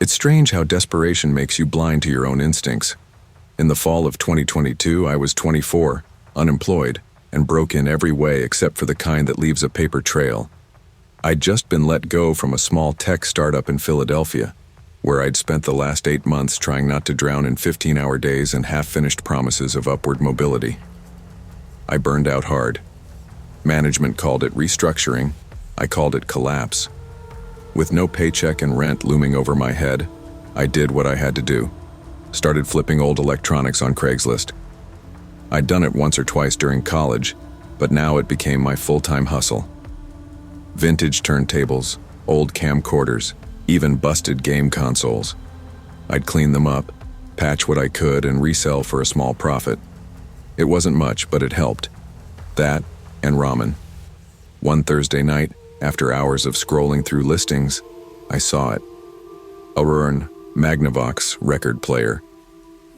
It's strange how desperation makes you blind to your own instincts. In the fall of 2022, I was 24, unemployed, and broke in every way except for the kind that leaves a paper trail. I'd just been let go from a small tech startup in Philadelphia, where I'd spent the last 8 months trying not to drown in 15-hour days and half-finished promises of upward mobility. I burned out hard. Management called it restructuring. I called it collapse. With no paycheck and rent looming over my head, I did what I had to do. Started flipping old electronics on Craigslist. I'd done it once or twice during college, but now it became my full-time hustle. Vintage turntables, old camcorders, even busted game consoles. I'd clean them up, patch what I could, and resell for a small profit. It wasn't much, but it helped. That and ramen. One Thursday night, after hours of scrolling through listings, I saw it. A Rern Magnavox record player.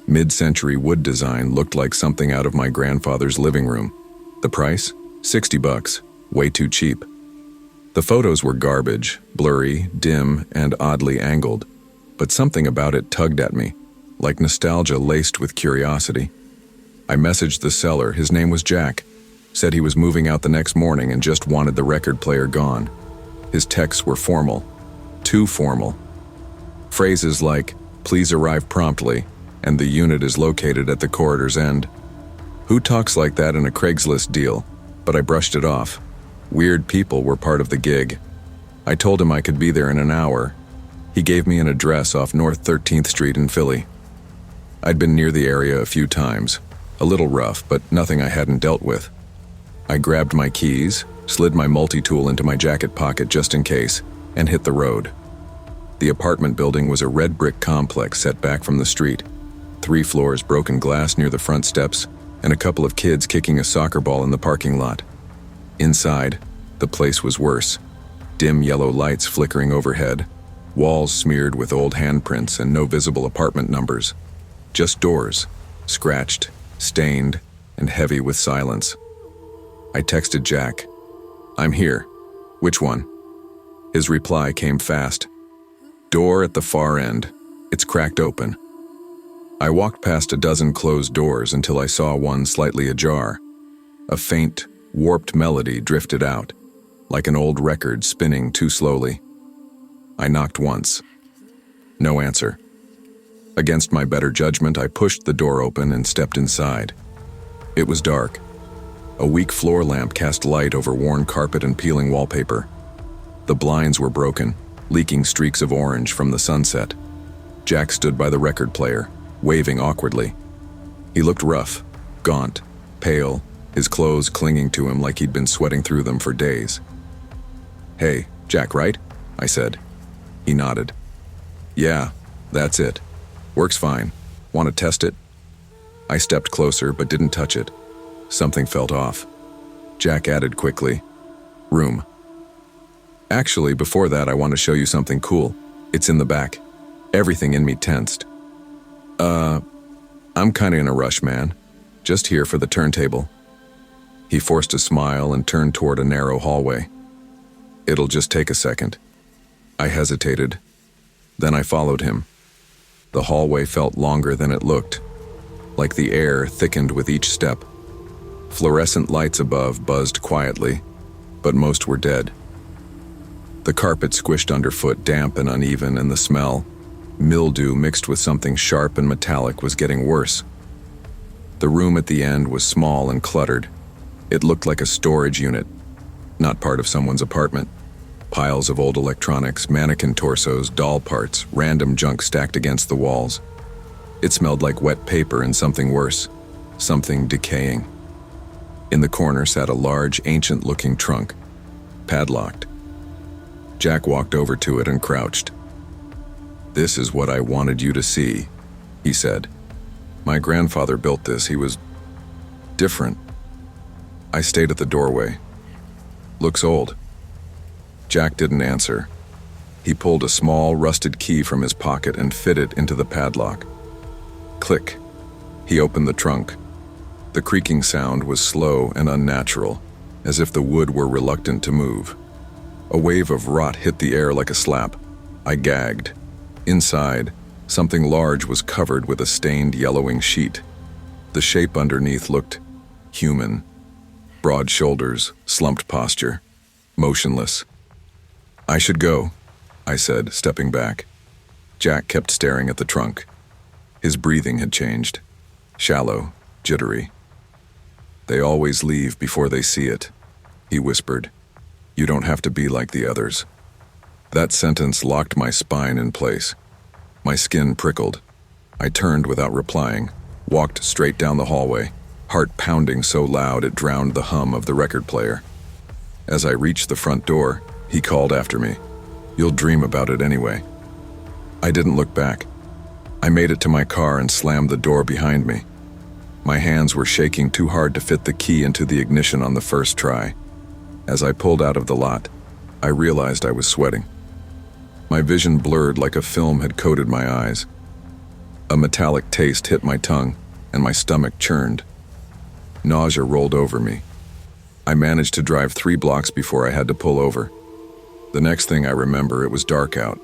Mid-century wood design looked like something out of my grandfather's living room. The price? $60, way too cheap. The photos were garbage, blurry, dim, and oddly angled, but something about it tugged at me, like nostalgia laced with curiosity. I messaged the seller. His name was Jack. Said he was moving out the next morning and just wanted the record player gone. His texts were formal. Too formal. Phrases like, "Please arrive promptly," and "the unit is located at the corridor's end." Who talks like that in a Craigslist deal? But I brushed it off. Weird people were part of the gig. I told him I could be there in an hour. He gave me an address off North 13th Street in Philly. I'd been near the area a few times. A little rough, but nothing I hadn't dealt with. I grabbed my keys, slid my multi-tool into my jacket pocket just in case, and hit the road. The apartment building was a red brick complex set back from the street. 3 floors, broken glass near the front steps, and a couple of kids kicking a soccer ball in the parking lot. Inside, the place was worse. Dim yellow lights flickering overhead, walls smeared with old handprints and no visible apartment numbers. Just doors, scratched, stained, and heavy with silence. I texted Jack. "I'm here. Which one?" His reply came fast. "Door at the far end. It's cracked open." I walked past a dozen closed doors until I saw one slightly ajar. A faint, warped melody drifted out, like an old record spinning too slowly. I knocked once. No answer. Against my better judgment, I pushed the door open and stepped inside. It was dark. A weak floor lamp cast light over worn carpet and peeling wallpaper. The blinds were broken, leaking streaks of orange from the sunset. Jack stood by the record player, waving awkwardly. He looked rough, gaunt, pale, his clothes clinging to him like he'd been sweating through them for days. "Hey, Jack, right?" I said. He nodded. "Yeah, that's it. Works fine. Want to test it?" I stepped closer but didn't touch it. Something felt off. Jack added quickly, "Room. Actually, before that, I want to show you something cool. It's in the back." Everything in me tensed. I'm kinda in a rush, man. Just here for the turntable." He forced a smile and turned toward a narrow hallway. "It'll just take a second." I hesitated. Then I followed him. The hallway felt longer than it looked, like the air thickened with each step. Fluorescent lights above buzzed quietly, but most were dead. The carpet squished underfoot, damp and uneven, and the smell, mildew mixed with something sharp and metallic, was getting worse. The room at the end was small and cluttered. It looked like a storage unit, not part of someone's apartment. Piles of old electronics, mannequin torsos, doll parts, random junk stacked against the walls. It smelled like wet paper and something worse, something decaying. In the corner sat a large, ancient-looking trunk, padlocked. Jack walked over to it and crouched. "This is what I wanted you to see," he said. "My grandfather built this. He was different." I stayed at the doorway. "Looks old." Jack didn't answer. He pulled a small, rusted key from his pocket and fitted it into the padlock. Click. He opened the trunk. The creaking sound was slow and unnatural, as if the wood were reluctant to move. A wave of rot hit the air like a slap. I gagged. Inside, something large was covered with a stained yellowing sheet. The shape underneath looked human. Broad shoulders, slumped posture, motionless. "I should go," I said, stepping back. Jack kept staring at the trunk. His breathing had changed. Shallow, jittery. "They always leave before they see it," he whispered. "You don't have to be like the others." That sentence locked my spine in place. My skin prickled. I turned without replying, walked straight down the hallway, heart pounding so loud it drowned the hum of the record player. As I reached the front door, he called after me, "You'll dream about it anyway." I didn't look back. I made it to my car and slammed the door behind me. My hands were shaking too hard to fit the key into the ignition on the first try. As I pulled out of the lot, I realized I was sweating. My vision blurred like a film had coated my eyes. A metallic taste hit my tongue, and my stomach churned. Nausea rolled over me. I managed to drive 3 blocks before I had to pull over. The next thing I remember, it was dark out.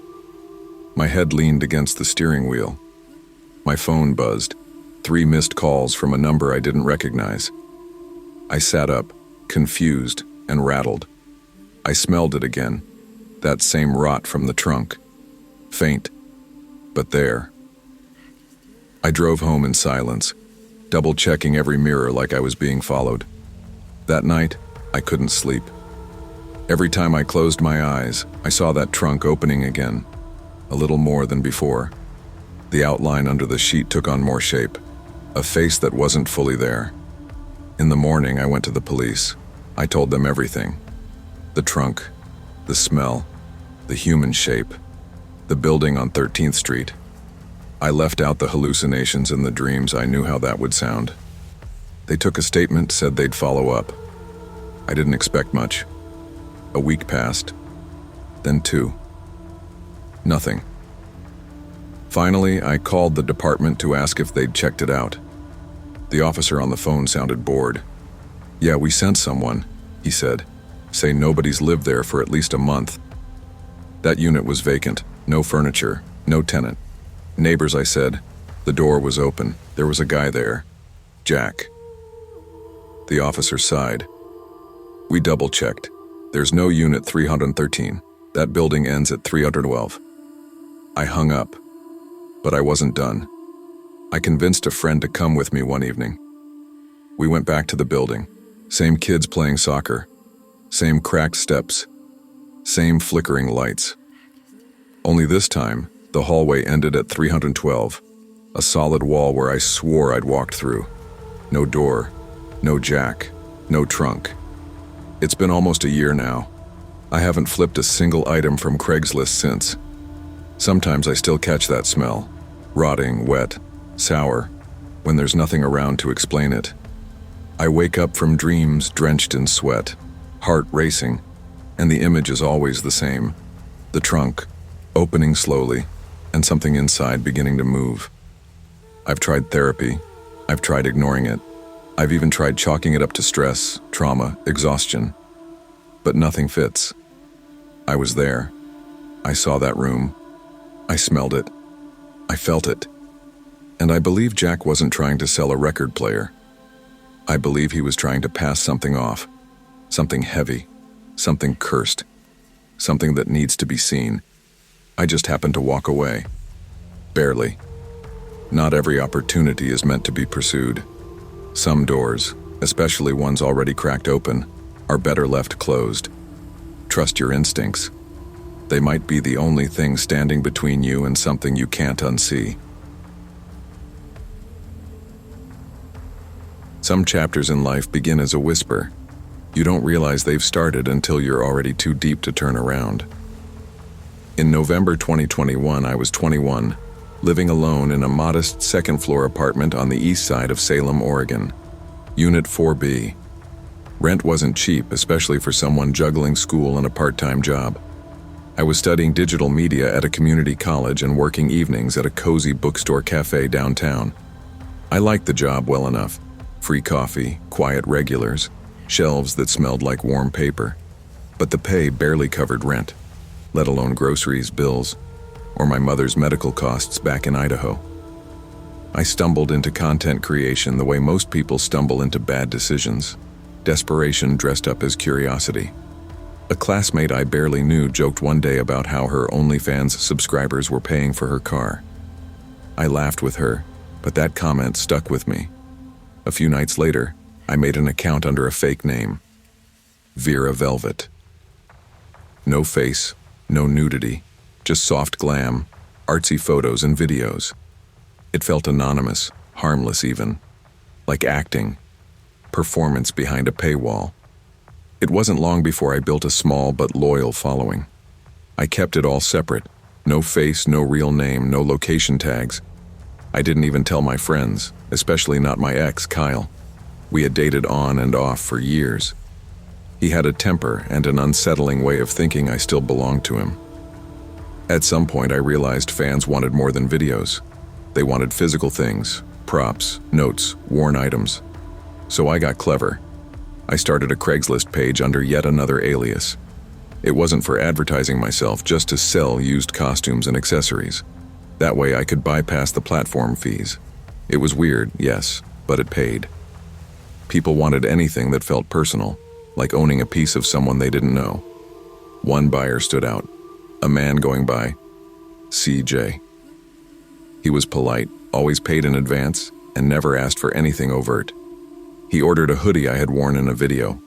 My head leaned against the steering wheel. My phone buzzed. 3 missed calls from a number I didn't recognize. I sat up, confused and rattled. I smelled it again, that same rot from the trunk. Faint, but there. I drove home in silence, double-checking every mirror like I was being followed. That night, I couldn't sleep. Every time I closed my eyes, I saw that trunk opening again, a little more than before. The outline under the sheet took on more shape, a face that wasn't fully there. In the morning, I went to the police. I told them everything. The trunk, the smell, the human shape, the building on 13th Street. I left out the hallucinations and the dreams. I knew how that would sound. They took a statement, said they'd follow up. I didn't expect much. A week passed, then 2. Nothing. Finally, I called the department to ask if they'd checked it out. The officer on the phone sounded bored. "Yeah, we sent someone," he said. "Say nobody's lived there for at least a month." That unit was vacant, no furniture, no tenant. "Neighbors," I said. The door was open. There was a guy there. Jack. The officer sighed. "We double-checked. There's no unit 313. That building ends at 312. I hung up, but I wasn't done. I convinced a friend to come with me one evening. We went back to the building. Same kids playing soccer. Same cracked steps. Same flickering lights. Only this time, the hallway ended at 312, a solid wall where I swore I'd walked through. No door, no Jack, no trunk. It's been almost a year now. I haven't flipped a single item from Craigslist since. Sometimes I still catch that smell, rotting, wet, sour, when there's nothing around to explain it. I wake up from dreams drenched in sweat, heart racing, and the image is always the same. The trunk, opening slowly, and something inside beginning to move. I've tried therapy. I've tried ignoring it. I've even tried chalking it up to stress, trauma, exhaustion. But nothing fits. I was there. I saw that room. I smelled it. I felt it. And I believe Jack wasn't trying to sell a record player. I believe he was trying to pass something off. Something heavy. Something cursed. Something that needs to be seen. I just happened to walk away. Barely. Not every opportunity is meant to be pursued. Some doors, especially ones already cracked open, are better left closed. Trust your instincts. They might be the only thing standing between you and something you can't unsee. Some chapters in life begin as a whisper. You don't realize they've started until you're already too deep to turn around. In November 2021, I was 21, living alone in a modest second-floor apartment on the east side of Salem, Oregon. Unit 4B. Rent wasn't cheap, especially for someone juggling school and a part-time job. I was studying digital media at a community college and working evenings at a cozy bookstore cafe downtown. I liked the job well enough. Free coffee, quiet regulars, shelves that smelled like warm paper. But the pay barely covered rent, let alone groceries, bills. or my mother's medical costs back in Idaho. I stumbled into content creation the way most people stumble into bad decisions. Desperation dressed up as curiosity. A classmate I barely knew joked one day about how her OnlyFans subscribers were paying for her car. I laughed with her, but that comment stuck with me. A few nights later, I made an account under a fake name. Vera Velvet. No face, no nudity, just soft glam, artsy photos and videos. It felt anonymous, harmless even, like acting, performance behind a paywall. It wasn't long before I built a small but loyal following. I kept it all separate, no face, no real name, no location tags. I didn't even tell my friends, especially not my ex, Kyle. We had dated on and off for years. He had a temper and an unsettling way of thinking I still belonged to him. At some point I realized fans wanted more than videos. They wanted physical things, props, notes, worn items. So I got clever. I started a Craigslist page under yet another alias. It wasn't for advertising myself, just to sell used costumes and accessories. That way I could bypass the platform fees. It was weird, yes, but it paid. People wanted anything that felt personal, like owning a piece of someone they didn't know. One buyer stood out, a man going by CJ. He was polite, always paid in advance, and never asked for anything overt. He ordered a hoodie I had worn in a video.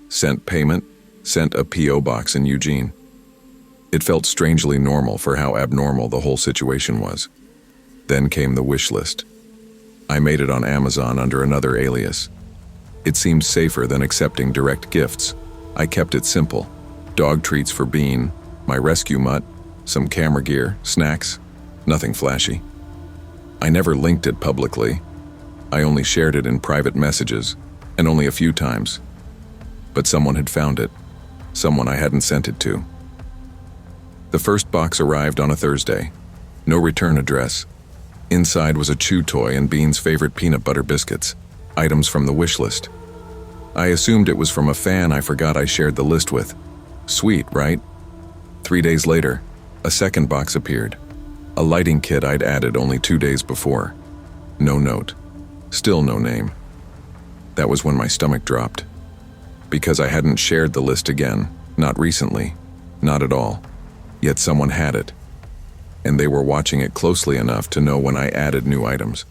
Sent payment, sent a P.O. box in Eugene. It felt strangely normal for how abnormal the whole situation was. Then came the wish list. I made it on Amazon under another alias. It seemed safer than accepting direct gifts. I kept it simple. Dog treats for Bean, my rescue mutt, some camera gear, snacks, nothing flashy. I never linked it publicly. I only shared it in private messages, and only a few times. But someone had found it. Someone I hadn't sent it to. The first box arrived on a Thursday. No return address. Inside was a chew toy and Bean's favorite peanut butter biscuits, items from the wish list. I assumed it was from a fan I forgot I shared the list with. Sweet, right? 3 days later, a second box appeared. A lighting kit I'd added only 2 days before. No note. Still no name. That was when my stomach dropped. Because I hadn't shared the list again, not recently, not at all. Yet someone had it. And they were watching it closely enough to know when I added new items.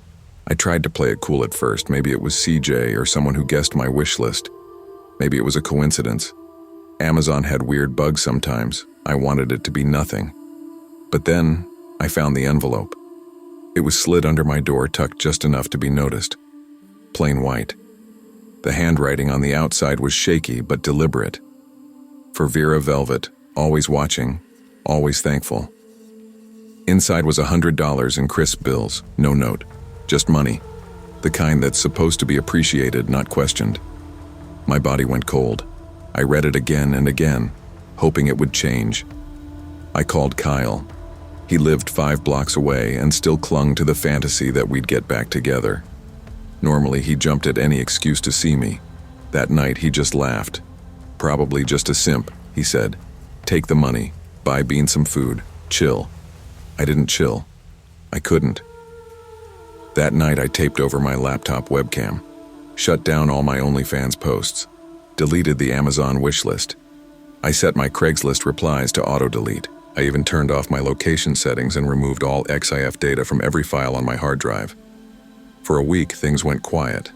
I tried to play it cool at first. Maybe it was CJ or someone who guessed my wish list. Maybe it was a coincidence. Amazon had weird bugs sometimes. I wanted it to be nothing. But then, I found the envelope. It was slid under my door, tucked just enough to be noticed. Plain white. The handwriting on the outside was shaky but deliberate. For Vera Velvet, always watching, always thankful. Inside was $100 in crisp bills, no note, just money. The kind that's supposed to be appreciated, not questioned. My body went cold. I read it again and again, hoping it would change. I called Kyle. He lived 5 blocks away and still clung to the fantasy that we'd get back together. Normally, he jumped at any excuse to see me. That night, he just laughed. Probably just a simp, he said. Take the money, buy Bean some food, chill. I didn't chill. I couldn't. That night, I taped over my laptop webcam, shut down all my OnlyFans posts, deleted the Amazon wish list. I set my Craigslist replies to auto-delete. I even turned off my location settings and removed all XIF data from every file on my hard drive. For a week, things went quiet.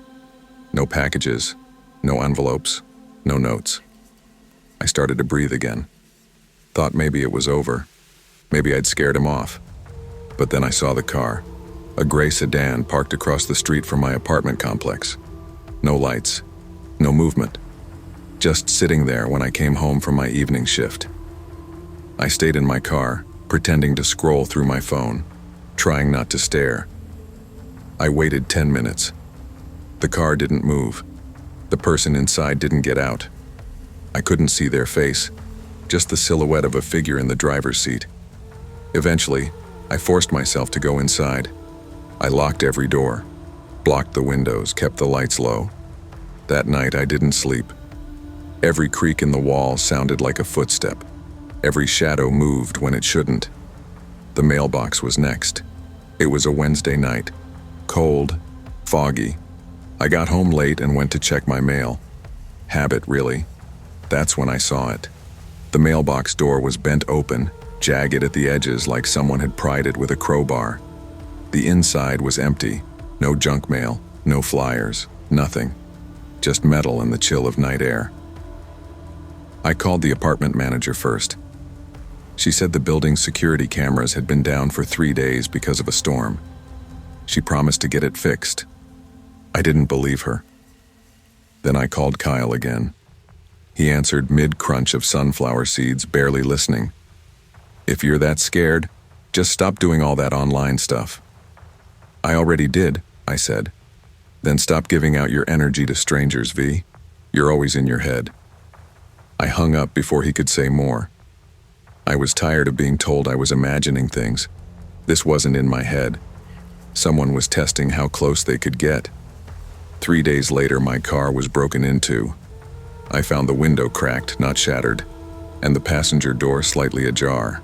No packages, no envelopes, no notes. I started to breathe again. Thought maybe it was over. Maybe I'd scared him off. But then I saw the car, a gray sedan parked across the street from my apartment complex. No lights, no movement. Just sitting there when I came home from my evening shift. I stayed in my car, pretending to scroll through my phone, trying not to stare. I waited 10 minutes. The car didn't move. The person inside didn't get out. I couldn't see their face, just the silhouette of a figure in the driver's seat. Eventually, I forced myself to go inside. I locked every door, blocked the windows, kept the lights low. That night, I didn't sleep. Every creak in the wall sounded like a footstep. Every shadow moved when it shouldn't. The mailbox was next. It was a Wednesday night. Cold, foggy. I got home late and went to check my mail. Habit, really. That's when I saw it. The mailbox door was bent open, jagged at the edges like someone had pried it with a crowbar. The inside was empty. No junk mail, no flyers, nothing. Just metal and the chill of night air. I called the apartment manager first. She said the building's security cameras had been down for 3 days because of a storm. She promised to get it fixed. I didn't believe her. Then I called Kyle again. He answered mid-crunch of sunflower seeds, barely listening. "If you're that scared, just stop doing all that online stuff." "I already did," I said. "Then stop giving out your energy to strangers, V. You're always in your head." I hung up before he could say more. I was tired of being told I was imagining things. This wasn't in my head. Someone was testing how close they could get. 3 days later, my car was broken into. I found the window cracked, not shattered, and the passenger door slightly ajar.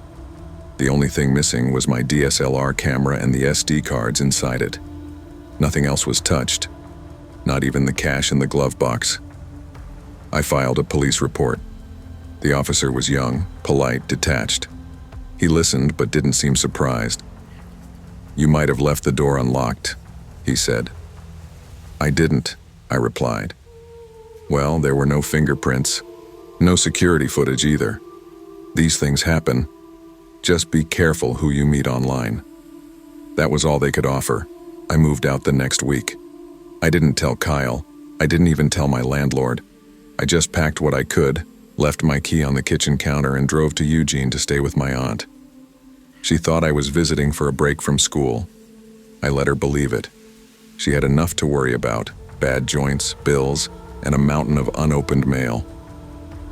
The only thing missing was my DSLR camera and the SD cards inside it. Nothing else was touched, not even the cash in the glove box. I filed a police report. The officer was young, polite, detached. He listened but didn't seem surprised. "You might have left the door unlocked," he said. "I didn't," I replied. "Well, there were no fingerprints, no security footage either. These things happen. Just be careful who you meet online." That was all they could offer. I moved out the next week. I didn't tell Kyle. I didn't even tell my landlord. I just packed what I could, left my key on the kitchen counter, and drove to Eugene to stay with my aunt. She thought I was visiting for a break from school. I let her believe it. She had enough to worry about: bad joints, bills, and a mountain of unopened mail.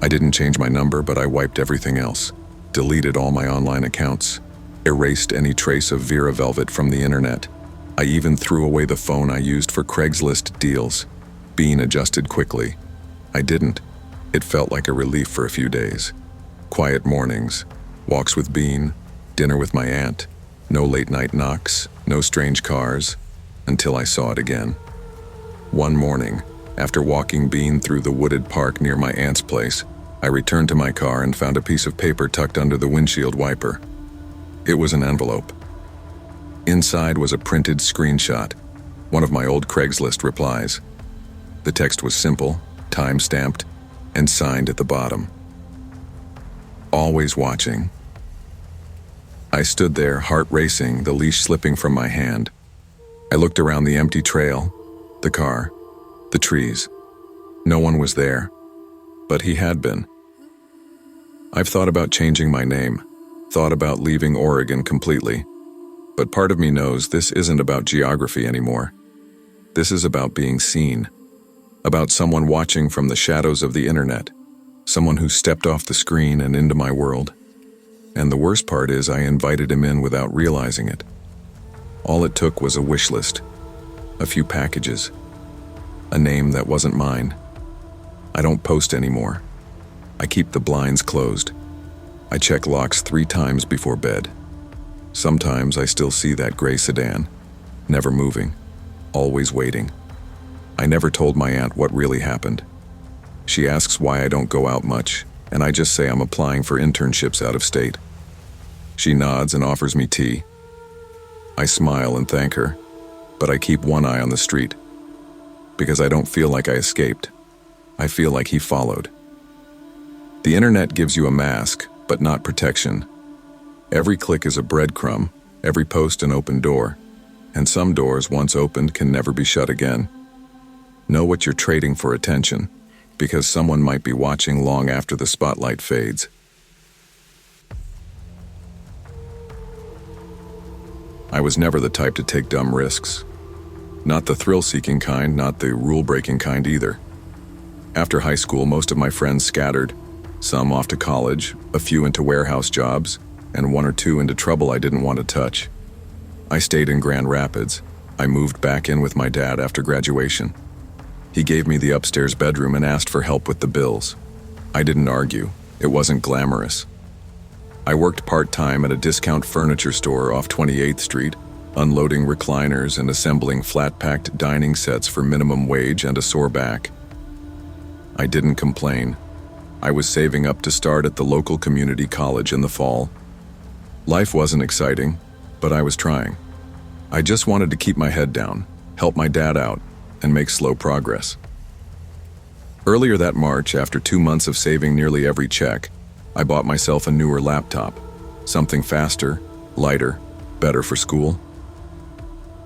I didn't change my number, but I wiped everything else. Deleted all my online accounts. Erased any trace of Vera Velvet from the internet. I even threw away the phone I used for Craigslist deals. Bean adjusted quickly. I didn't. It felt like a relief for a few days. Quiet mornings, walks with Bean, dinner with my aunt, no late night knocks, no strange cars, until I saw it again. One morning, after walking Bean through the wooded park near my aunt's place, I returned to my car and found a piece of paper tucked under the windshield wiper. It was an envelope. Inside was a printed screenshot, one of my old Craigslist replies. The text was simple, time-stamped, and signed at the bottom. "Always watching." I stood there, heart racing, the leash slipping from my hand. I looked around the empty trail, the car, the trees. No one was there, but he had been. I've thought about changing my name, thought about leaving Oregon completely, but part of me knows this isn't about geography anymore. This is about being seen, about someone watching from the shadows of the internet, someone who stepped off the screen and into my world. And the worst part is I invited him in without realizing it. All it took was a wish list, a few packages, a name that wasn't mine. I don't post anymore. I keep the blinds closed. I check locks 3 times before bed. Sometimes I still see that gray sedan, never moving, always waiting. I never told my aunt what really happened. She asks why I don't go out much, and I just say I'm applying for internships out of state. She nods and offers me tea. I smile and thank her, but I keep one eye on the street. Because I don't feel like I escaped. I feel like he followed. The internet gives you a mask, but not protection. Every click is a breadcrumb, every post an open door, and some doors once opened can never be shut again. Know what you're trading for attention, because someone might be watching long after the spotlight fades. I was never the type to take dumb risks. Not the thrill-seeking kind, not the rule-breaking kind either. After high school, most of my friends scattered, some off to college, a few into warehouse jobs, and 1 or 2 into trouble I didn't want to touch. I stayed in Grand Rapids. I moved back in with my dad after graduation. He gave me the upstairs bedroom and asked for help with the bills. I didn't argue. It wasn't glamorous. I worked part-time at a discount furniture store off 28th Street, unloading recliners and assembling flat-packed dining sets for minimum wage and a sore back. I didn't complain. I was saving up to start at the local community college in the fall. Life wasn't exciting, but I was trying. I just wanted to keep my head down, help my dad out, and make slow progress. Earlier that March, after 2 months of saving nearly every check, I bought myself a newer laptop, something faster, lighter, better for school.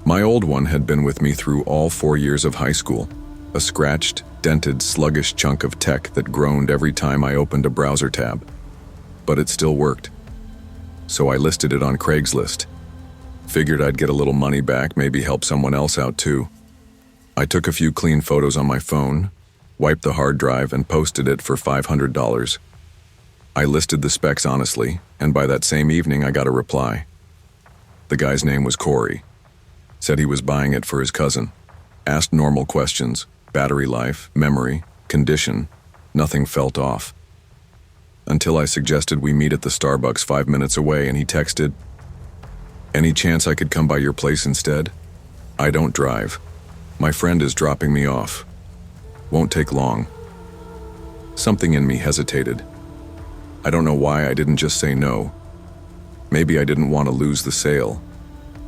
My old one had been with me through all 4 years of high school, a scratched, dented, sluggish chunk of tech that groaned every time I opened a browser tab. But it still worked. So I listed it on Craigslist. Figured I'd get a little money back, maybe help someone else out too. I took a few clean photos on my phone, wiped the hard drive, and posted it for $500. I listed the specs honestly, and by that same evening I got a reply. The guy's name was Corey. Said he was buying it for his cousin. Asked normal questions, battery life, memory, condition. Nothing felt off. Until I suggested we meet at the Starbucks 5 minutes away, and he texted, "Any chance I could come by your place instead? I don't drive. My friend is dropping me off. Won't take long." Something in me hesitated. I don't know why I didn't just say no. Maybe I didn't want to lose the sale.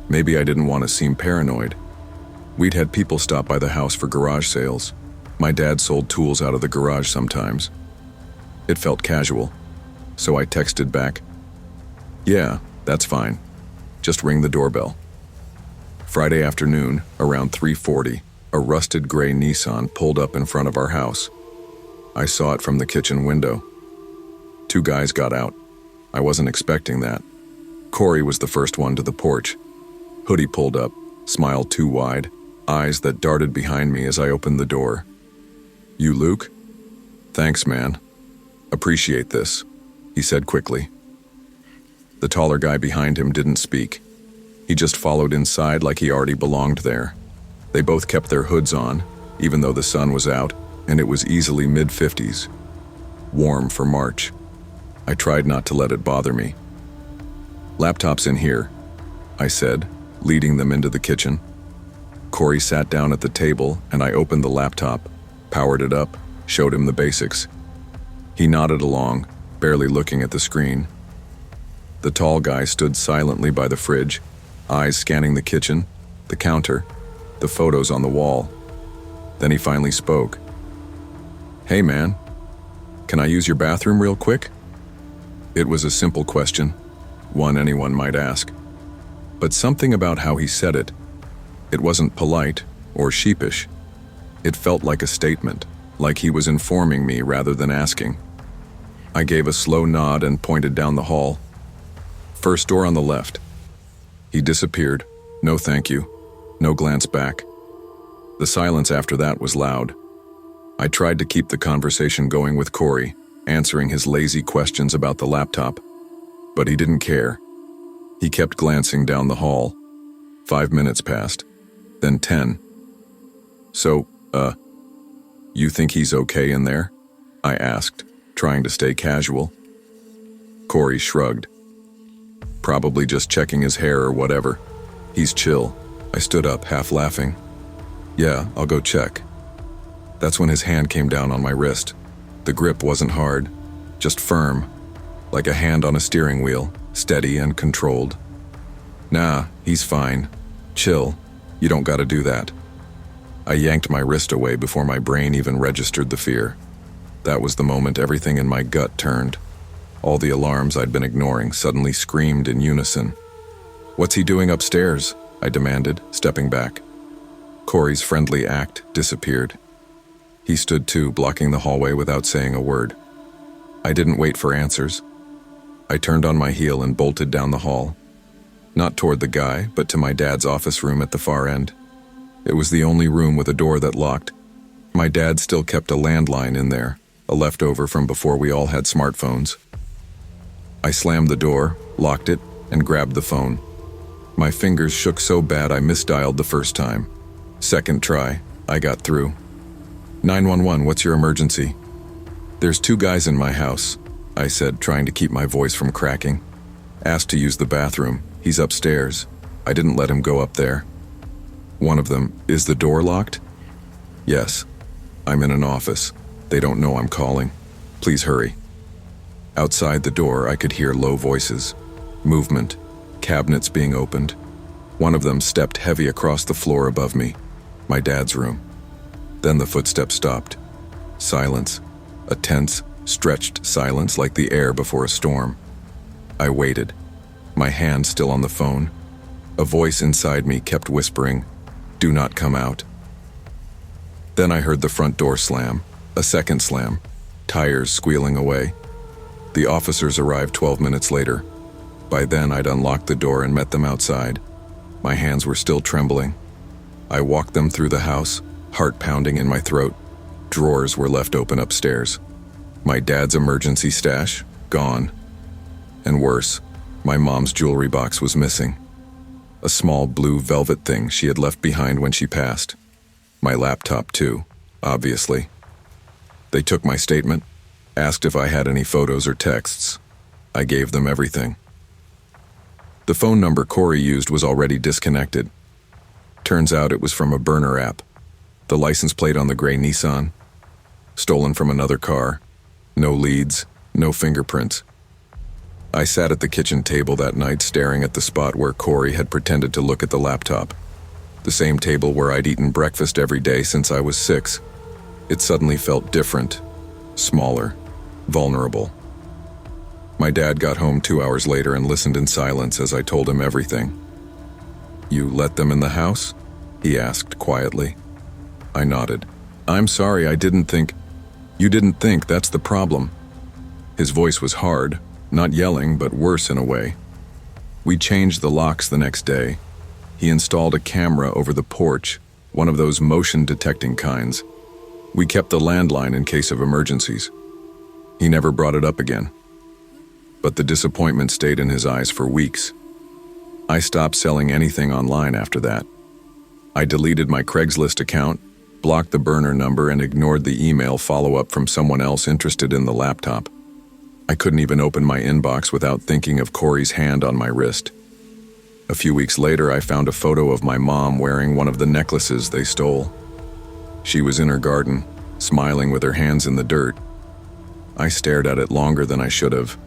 Maybe I didn't want to seem paranoid. We'd had people stop by the house for garage sales. My dad sold tools out of the garage sometimes. It felt casual, so I texted back, "Yeah, that's fine. Just ring the doorbell." Friday afternoon, around 3:40, a rusted gray Nissan pulled up in front of our house. I saw it from the kitchen window. 2 guys got out. I wasn't expecting that. Corey was the first one to the porch. Hoodie pulled up, smile too wide, eyes that darted behind me as I opened the door. "You Luke?" "Thanks, man. Appreciate this," he said quickly. The taller guy behind him didn't speak. He just followed inside like he already belonged there. They both kept their hoods on, even though the sun was out, and it was easily mid-50s. Warm for March. I tried not to let it bother me. "Laptop's in here," I said, leading them into the kitchen. Corey sat down at the table, and I opened the laptop, powered it up, showed him the basics. He nodded along, barely looking at the screen. The tall guy stood silently by the fridge, eyes scanning the kitchen, the counter, the photos on the wall. Then he finally spoke. "Hey man, can I use your bathroom real quick?" It was a simple question, one anyone might ask. But something about how he said it, it wasn't polite or sheepish. It felt like a statement, like he was informing me rather than asking. I gave a slow nod and pointed down the hall. "First door on the left." He disappeared. No thank you. No glance back. The silence after that was loud. I tried to keep the conversation going with Corey, answering his lazy questions about the laptop. But he didn't care. He kept glancing down the hall. 5 minutes passed. Then 10. "So, you think he's okay in there?" I asked, trying to stay casual. Corey shrugged. "Probably just checking his hair or whatever. He's chill." I stood up, half laughing. "Yeah, I'll go check." That's when his hand came down on my wrist. The grip wasn't hard, just firm, like a hand on a steering wheel, steady and controlled. "Nah, he's fine. Chill. You don't gotta do that." I yanked my wrist away before my brain even registered the fear. That was the moment everything in my gut turned. All the alarms I'd been ignoring suddenly screamed in unison. "What's he doing upstairs?" I demanded, stepping back. Corey's friendly act disappeared. He stood too, blocking the hallway without saying a word. I didn't wait for answers. I turned on my heel and bolted down the hall. Not toward the guy, but to my dad's office room at the far end. It was the only room with a door that locked. My dad still kept a landline in there, a leftover from before we all had smartphones. I slammed the door, locked it, and grabbed the phone. My fingers shook so bad I misdialed the first time. Second try, I got through. 911, what's your emergency? There's 2 guys in my house. I said, trying to keep my voice from cracking. Asked to use the bathroom. He's upstairs. I didn't let him go up there. One of them, is the door locked? Yes. I'm in an office. They don't know I'm calling. Please hurry. Outside the door, I could hear low voices, movement, cabinets being opened. One of them stepped heavy across the floor above me, my dad's room. Then the footsteps stopped. Silence, a tense, stretched silence like the air before a storm. I waited, my hand still on the phone. A voice inside me kept whispering, "Do not come out." Then I heard the front door slam, a second slam, tires squealing away. The officers arrived 12 minutes later. By then, I'd unlocked the door and met them outside. My hands were still trembling. I walked them through the house, heart pounding in my throat. Drawers were left open upstairs. My dad's emergency stash, gone. And worse, my mom's jewelry box was missing. A small blue velvet thing she had left behind when she passed. My laptop, too, obviously. They took my statement, asked if I had any photos or texts. I gave them everything. The phone number Corey used was already disconnected. Turns out it was from a burner app. The license plate on the gray Nissan. Stolen from another car. No leads, no fingerprints. I sat at the kitchen table that night staring at the spot where Corey had pretended to look at the laptop. The same table where I'd eaten breakfast every day since I was 6. It suddenly felt different, smaller, vulnerable. My dad got home 2 hours later and listened in silence as I told him everything. "You let them in the house?" he asked quietly. I nodded. "I'm sorry, I didn't think..." "You didn't think, that's the problem." His voice was hard, not yelling, but worse in a way. We changed the locks the next day. He installed a camera over the porch, one of those motion-detecting kinds. We kept the landline in case of emergencies. He never brought it up again. But the disappointment stayed in his eyes for weeks. I stopped selling anything online after that. I deleted my Craigslist account, blocked the burner number, and ignored the email follow-up from someone else interested in the laptop. I couldn't even open my inbox without thinking of Corey's hand on my wrist. A few weeks later, I found a photo of my mom wearing one of the necklaces they stole. She was in her garden, smiling with her hands in the dirt. I stared at it longer than I should have.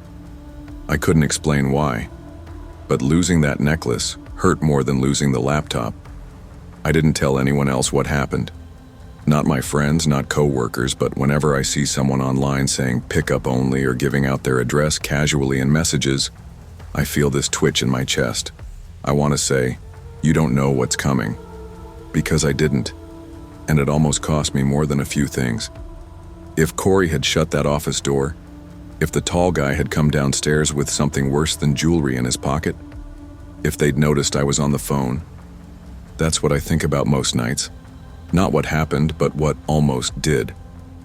I couldn't explain why, but losing that necklace hurt more than losing the laptop. I didn't tell anyone else what happened. Not my friends, not co-workers, but whenever I see someone online saying pickup only or giving out their address casually in messages, I feel this twitch in my chest. I want to say, "You don't know what's coming." Because I didn't. And it almost cost me more than a few things. If Corey had shut that office door, if the tall guy had come downstairs with something worse than jewelry in his pocket, if they'd noticed I was on the phone, that's what I think about most nights. Not what happened, but what almost did.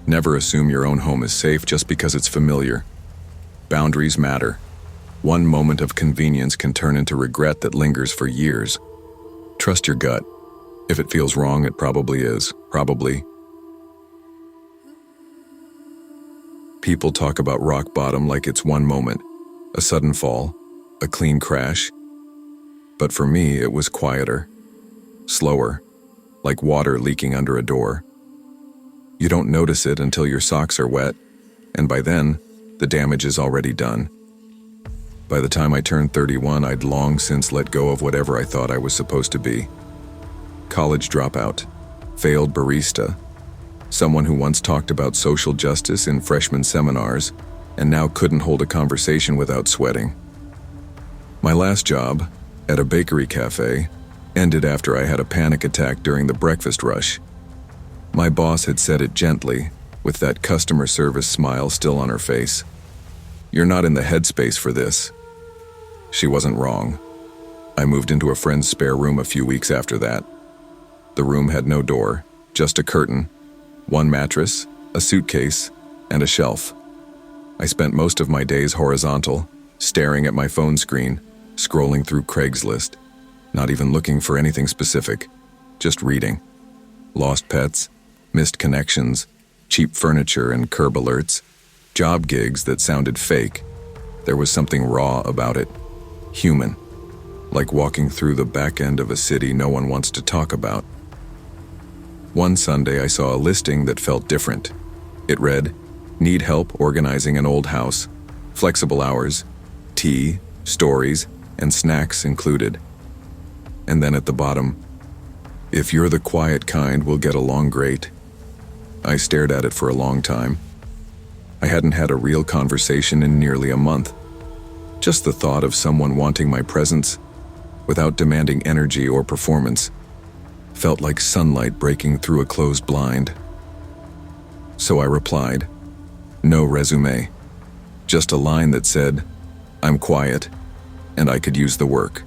Never assume your own home is safe just because it's familiar. Boundaries matter. One moment of convenience can turn into regret that lingers for years. Trust your gut. If it feels wrong, it probably is. Probably. People talk about rock bottom like it's one moment, a sudden fall, a clean crash. But for me, it was quieter, slower, like water leaking under a door. You don't notice it until your socks are wet, and by then, the damage is already done. By the time I turned 31, I'd long since let go of whatever I thought I was supposed to be. College dropout, failed barista, someone who once talked about social justice in freshman seminars and now couldn't hold a conversation without sweating. My last job, at a bakery cafe, ended after I had a panic attack during the breakfast rush. My boss had said it gently, with that customer service smile still on her face. "You're not in the headspace for this." She wasn't wrong. I moved into a friend's spare room a few weeks after that. The room had no door, just a curtain, one mattress, a suitcase, and a shelf. I spent most of my days horizontal, staring at my phone screen, scrolling through Craigslist, not even looking for anything specific, just reading. Lost pets, missed connections, cheap furniture, and curb alerts. Job gigs that sounded fake. There was something raw about it. Human. Like walking through the back end of a city no one wants to talk about. One Sunday I saw a listing that felt different. It read, "Need help organizing an old house. Flexible hours. Tea, stories, and snacks included." And then at the bottom, "If you're the quiet kind, we'll get along great." I stared at it for a long time. I hadn't had a real conversation in nearly a month. Just the thought of someone wanting my presence, without demanding energy or performance, felt like sunlight breaking through a closed blind. So I replied, no resume, just a line that said, "I'm quiet, and I could use the work."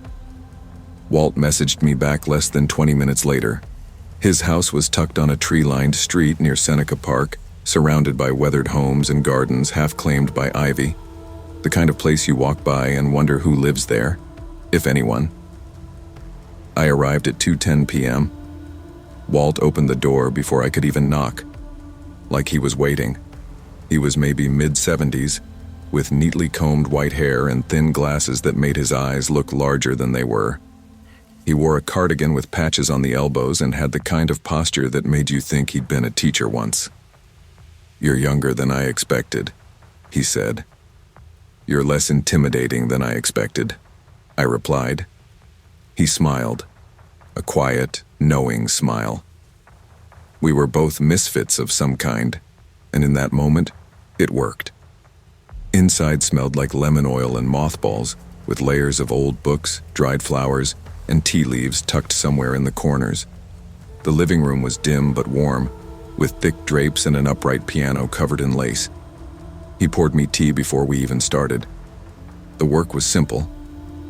Walt messaged me back less than 20 minutes later. His house was tucked on a tree-lined street near Seneca Park, surrounded by weathered homes and gardens half claimed by ivy. The kind of place you walk by and wonder who lives there, if anyone. I arrived at 2:10 p.m. Walt opened the door before I could even knock, like he was waiting. He was maybe mid-70s, with neatly combed white hair and thin glasses that made his eyes look larger than they were. He wore a cardigan with patches on the elbows and had the kind of posture that made you think he'd been a teacher once. "You're younger than I expected," he said. "You're less intimidating than I expected," I replied. He smiled, a quiet, knowing smile. We were both misfits of some kind, and in that moment, it worked. Inside smelled like lemon oil and mothballs, with layers of old books, dried flowers, and tea leaves tucked somewhere in the corners. The living room was dim but warm, with thick drapes and an upright piano covered in lace. He poured me tea before we even started. The work was simple.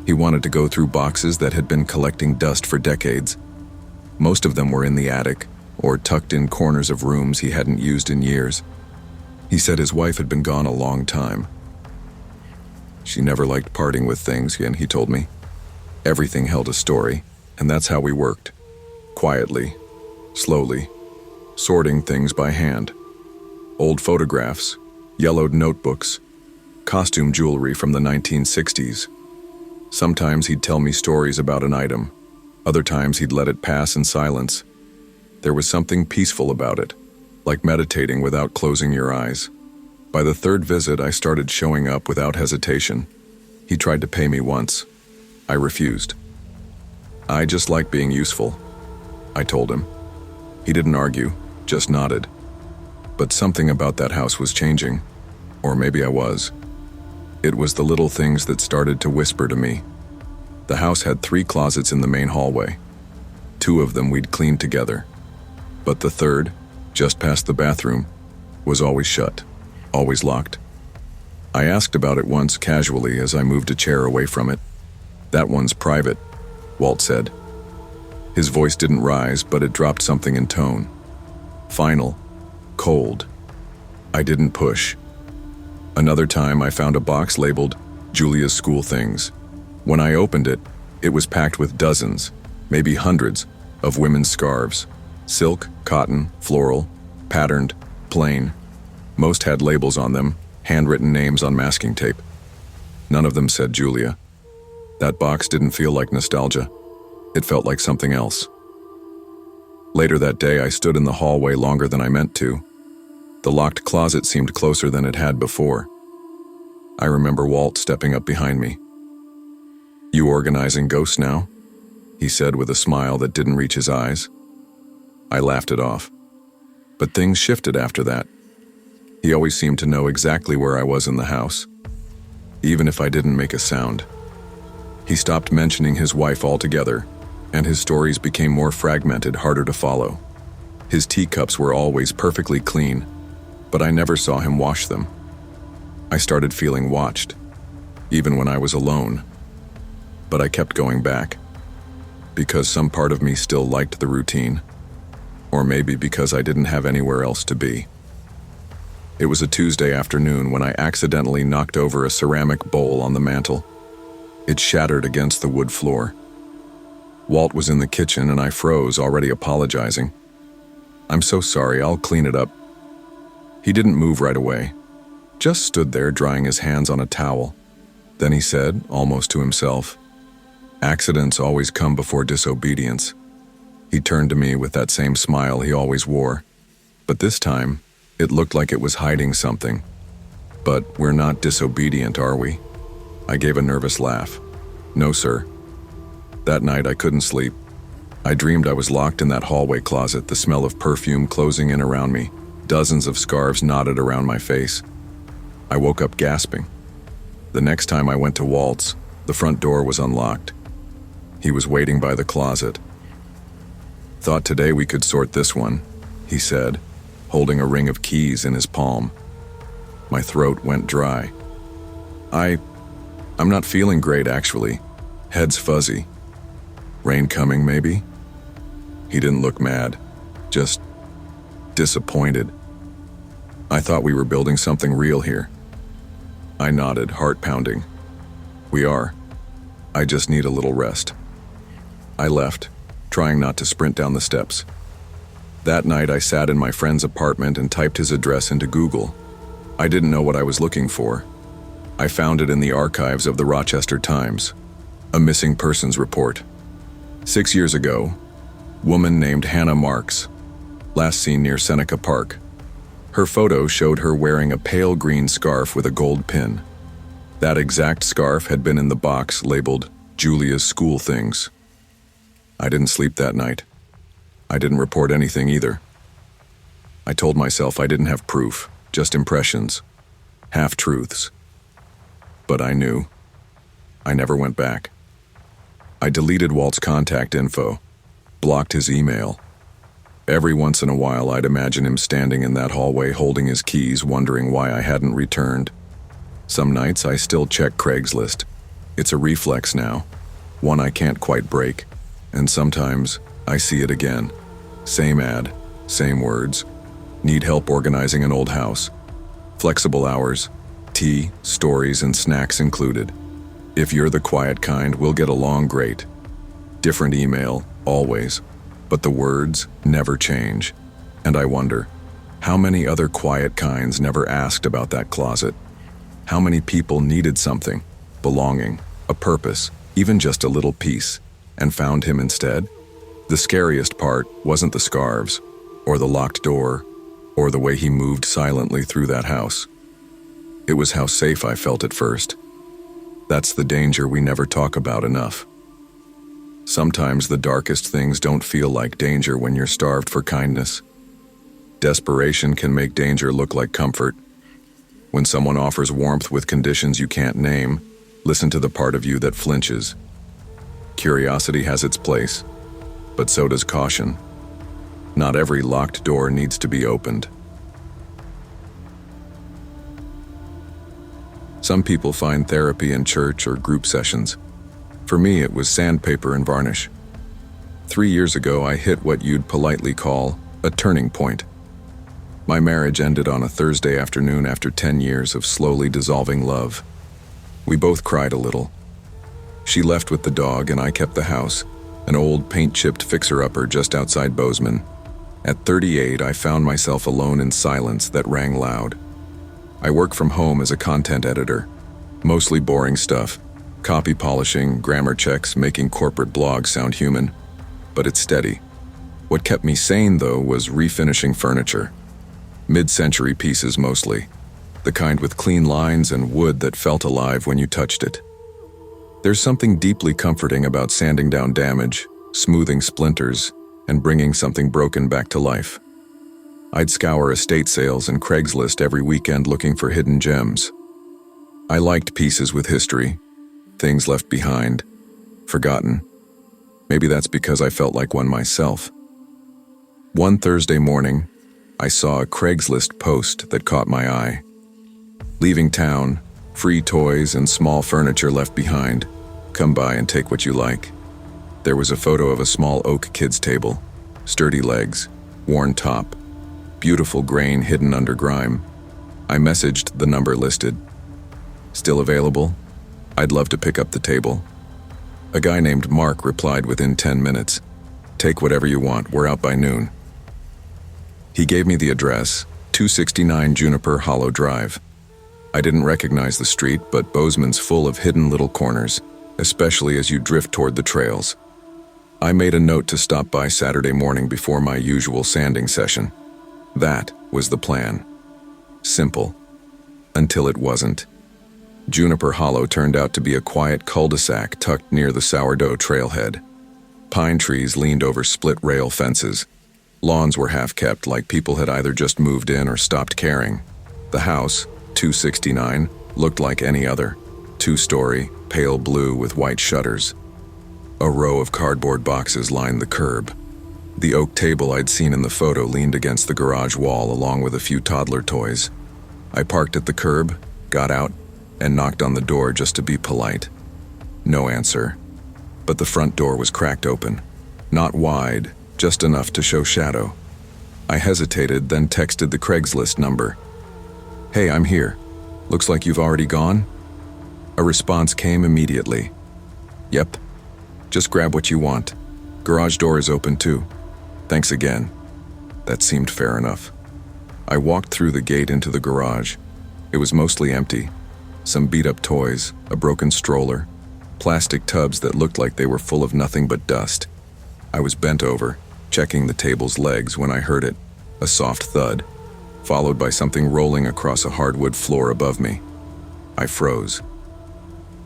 He wanted to go through boxes that had been collecting dust for decades. Most of them were in the attic, or tucked in corners of rooms he hadn't used in years. He said his wife had been gone a long time. She never liked parting with things, and he told me. Everything held a story, and that's how we worked. Quietly, slowly, sorting things by hand. Old photographs, yellowed notebooks, costume jewelry from the 1960s. Sometimes he'd tell me stories about an item. Other times he'd let it pass in silence. There was something peaceful about it, like meditating without closing your eyes. By the third visit, I started showing up without hesitation. He tried to pay me once. I refused. "I just like being useful," I told him. He didn't argue, just nodded. But something about that house was changing. Or maybe I was. It was the little things that started to whisper to me. The house had 3 closets in the main hallway. 2 of them we'd cleaned together. But the third, just past the bathroom, was always shut, always locked. I asked about it once casually as I moved a chair away from it. "That one's private," Walt said. His voice didn't rise, but it dropped something in tone. Final, cold. I didn't push. Another time I found a box labeled Julia's School Things. When I opened it, it was packed with dozens, maybe hundreds, of women's scarves. Silk, cotton, floral, patterned, plain. Most had labels on them, handwritten names on masking tape. None of them said Julia. That box didn't feel like nostalgia. It felt like something else. Later that day, I stood in the hallway longer than I meant to. The locked closet seemed closer than it had before. I remember Walt stepping up behind me. "You organizing ghosts now?" he said with a smile that didn't reach his eyes. I laughed it off. But things shifted after that. He always seemed to know exactly where I was in the house, even if I didn't make a sound. He stopped mentioning his wife altogether, and his stories became more fragmented, harder to follow. His teacups were always perfectly clean, but I never saw him wash them. I started feeling watched, even when I was alone. But I kept going back, because some part of me still liked the routine, or maybe because I didn't have anywhere else to be. It was a Tuesday afternoon when I accidentally knocked over a ceramic bowl on the mantel. It shattered against the wood floor. Walt was in the kitchen and I froze, already apologizing. "I'm so sorry, I'll clean it up." He didn't move right away. just stood there drying his hands on a towel. Then he said, almost to himself, "Accidents always come before disobedience." He turned to me with that same smile he always wore, but this time, it looked like it was hiding something. "But we're not disobedient, are we?" I gave a nervous laugh. "No, sir." That night I couldn't sleep. I dreamed I was locked in that hallway closet, the smell of perfume closing in around me, dozens of scarves knotted around my face. I woke up gasping. The next time I went to Walt's, the front door was unlocked. He was waiting by the closet. "Thought today we could sort this one," he said, holding a ring of keys in his palm. My throat went dry. I'm not feeling great, actually. Head's fuzzy. Rain coming, maybe?" He didn't look mad, just disappointed. "I thought we were building something real here." I nodded, heart pounding. "We are. I just need a little rest." I left, trying not to sprint down the steps. That night I sat in my friend's apartment and typed his address into Google. I didn't know what I was looking for. I found it in the archives of the Rochester Times, a missing persons report. 6 years ago, woman named Hannah Marks, last seen near Seneca Park. Her photo showed her wearing a pale green scarf with a gold pin. That exact scarf had been in the box labeled Julia's school things. I didn't sleep that night. I didn't report anything either. I told myself I didn't have proof, just impressions, half-truths. But I knew. I never went back. I deleted Walt's contact info, blocked his email. Every once in a while I'd imagine him standing in that hallway holding his keys, wondering why I hadn't returned. Some nights I still check Craigslist. It's a reflex now, one I can't quite break. And sometimes I see it again. Same ad, same words. Need help organizing an old house. Flexible hours, tea, stories, and snacks included. If you're the quiet kind, we'll get along great. Different email, always, but the words never change. And I wonder, how many other quiet kinds never asked about that closet? How many people needed something, belonging, a purpose, even just a little piece, and found him instead? The scariest part wasn't the scarves, or the locked door, or the way he moved silently through that house. It was how safe I felt at first. That's the danger we never talk about enough. Sometimes the darkest things don't feel like danger when you're starved for kindness. Desperation can make danger look like comfort. When someone offers warmth with conditions you can't name, listen to the part of you that flinches. Curiosity has its place, but so does caution. Not every locked door needs to be opened. Some people find therapy in church or group sessions. For me, it was sandpaper and varnish. 3 years ago, I hit what you'd politely call a turning point. My marriage ended on a Thursday afternoon after 10 years of slowly dissolving love. We both cried a little. She left with the dog and I kept the house, an old paint-chipped fixer-upper just outside Bozeman. At 38, I found myself alone in silence that rang loud. I work from home as a content editor, mostly boring stuff, copy polishing, grammar checks, making corporate blogs sound human, but it's steady. What kept me sane, though, was refinishing furniture. Mid-century pieces mostly, the kind with clean lines and wood that felt alive when you touched it. There's something deeply comforting about sanding down damage, smoothing splinters, and bringing something broken back to life. I'd scour estate sales and Craigslist every weekend looking for hidden gems. I liked pieces with history, things left behind, forgotten. Maybe that's because I felt like one myself. One Thursday morning, I saw a Craigslist post that caught my eye. Leaving town, free toys and small furniture left behind. Come by and take what you like. There was a photo of a small oak kids' table, sturdy legs, worn top, beautiful grain hidden under grime. I messaged the number listed. Still available? I'd love to pick up the table. A guy named Mark replied within 10 minutes. Take whatever you want, we're out by noon. He gave me the address, 269 Juniper Hollow Drive. I didn't recognize the street, but Bozeman's full of hidden little corners, especially as you drift toward the trails. I made a note to stop by Saturday morning before my usual sanding session. That was the plan. Simple. Until it wasn't. Juniper Hollow turned out to be a quiet cul-de-sac tucked near the sourdough trailhead. Pine trees leaned over split rail fences. Lawns were half-kept, like people had either just moved in or stopped caring. The house, 269, looked like any other. 2-story, pale blue with white shutters. A row of cardboard boxes lined the curb. The oak table I'd seen in the photo leaned against the garage wall along with a few toddler toys. I parked at the curb, got out, and knocked on the door just to be polite. No answer. But the front door was cracked open. Not wide, just enough to show shadow. I hesitated, then texted the Craigslist number. "Hey, I'm here. Looks like you've already gone?" A response came immediately. "Yep. Just grab what you want. Garage door is open too. Thanks again." That seemed fair enough. I walked through the gate into the garage. It was mostly empty. Some beat-up toys, a broken stroller, plastic tubs that looked like they were full of nothing but dust. I was bent over, checking the table's legs when I heard it, a soft thud, followed by something rolling across a hardwood floor above me. I froze.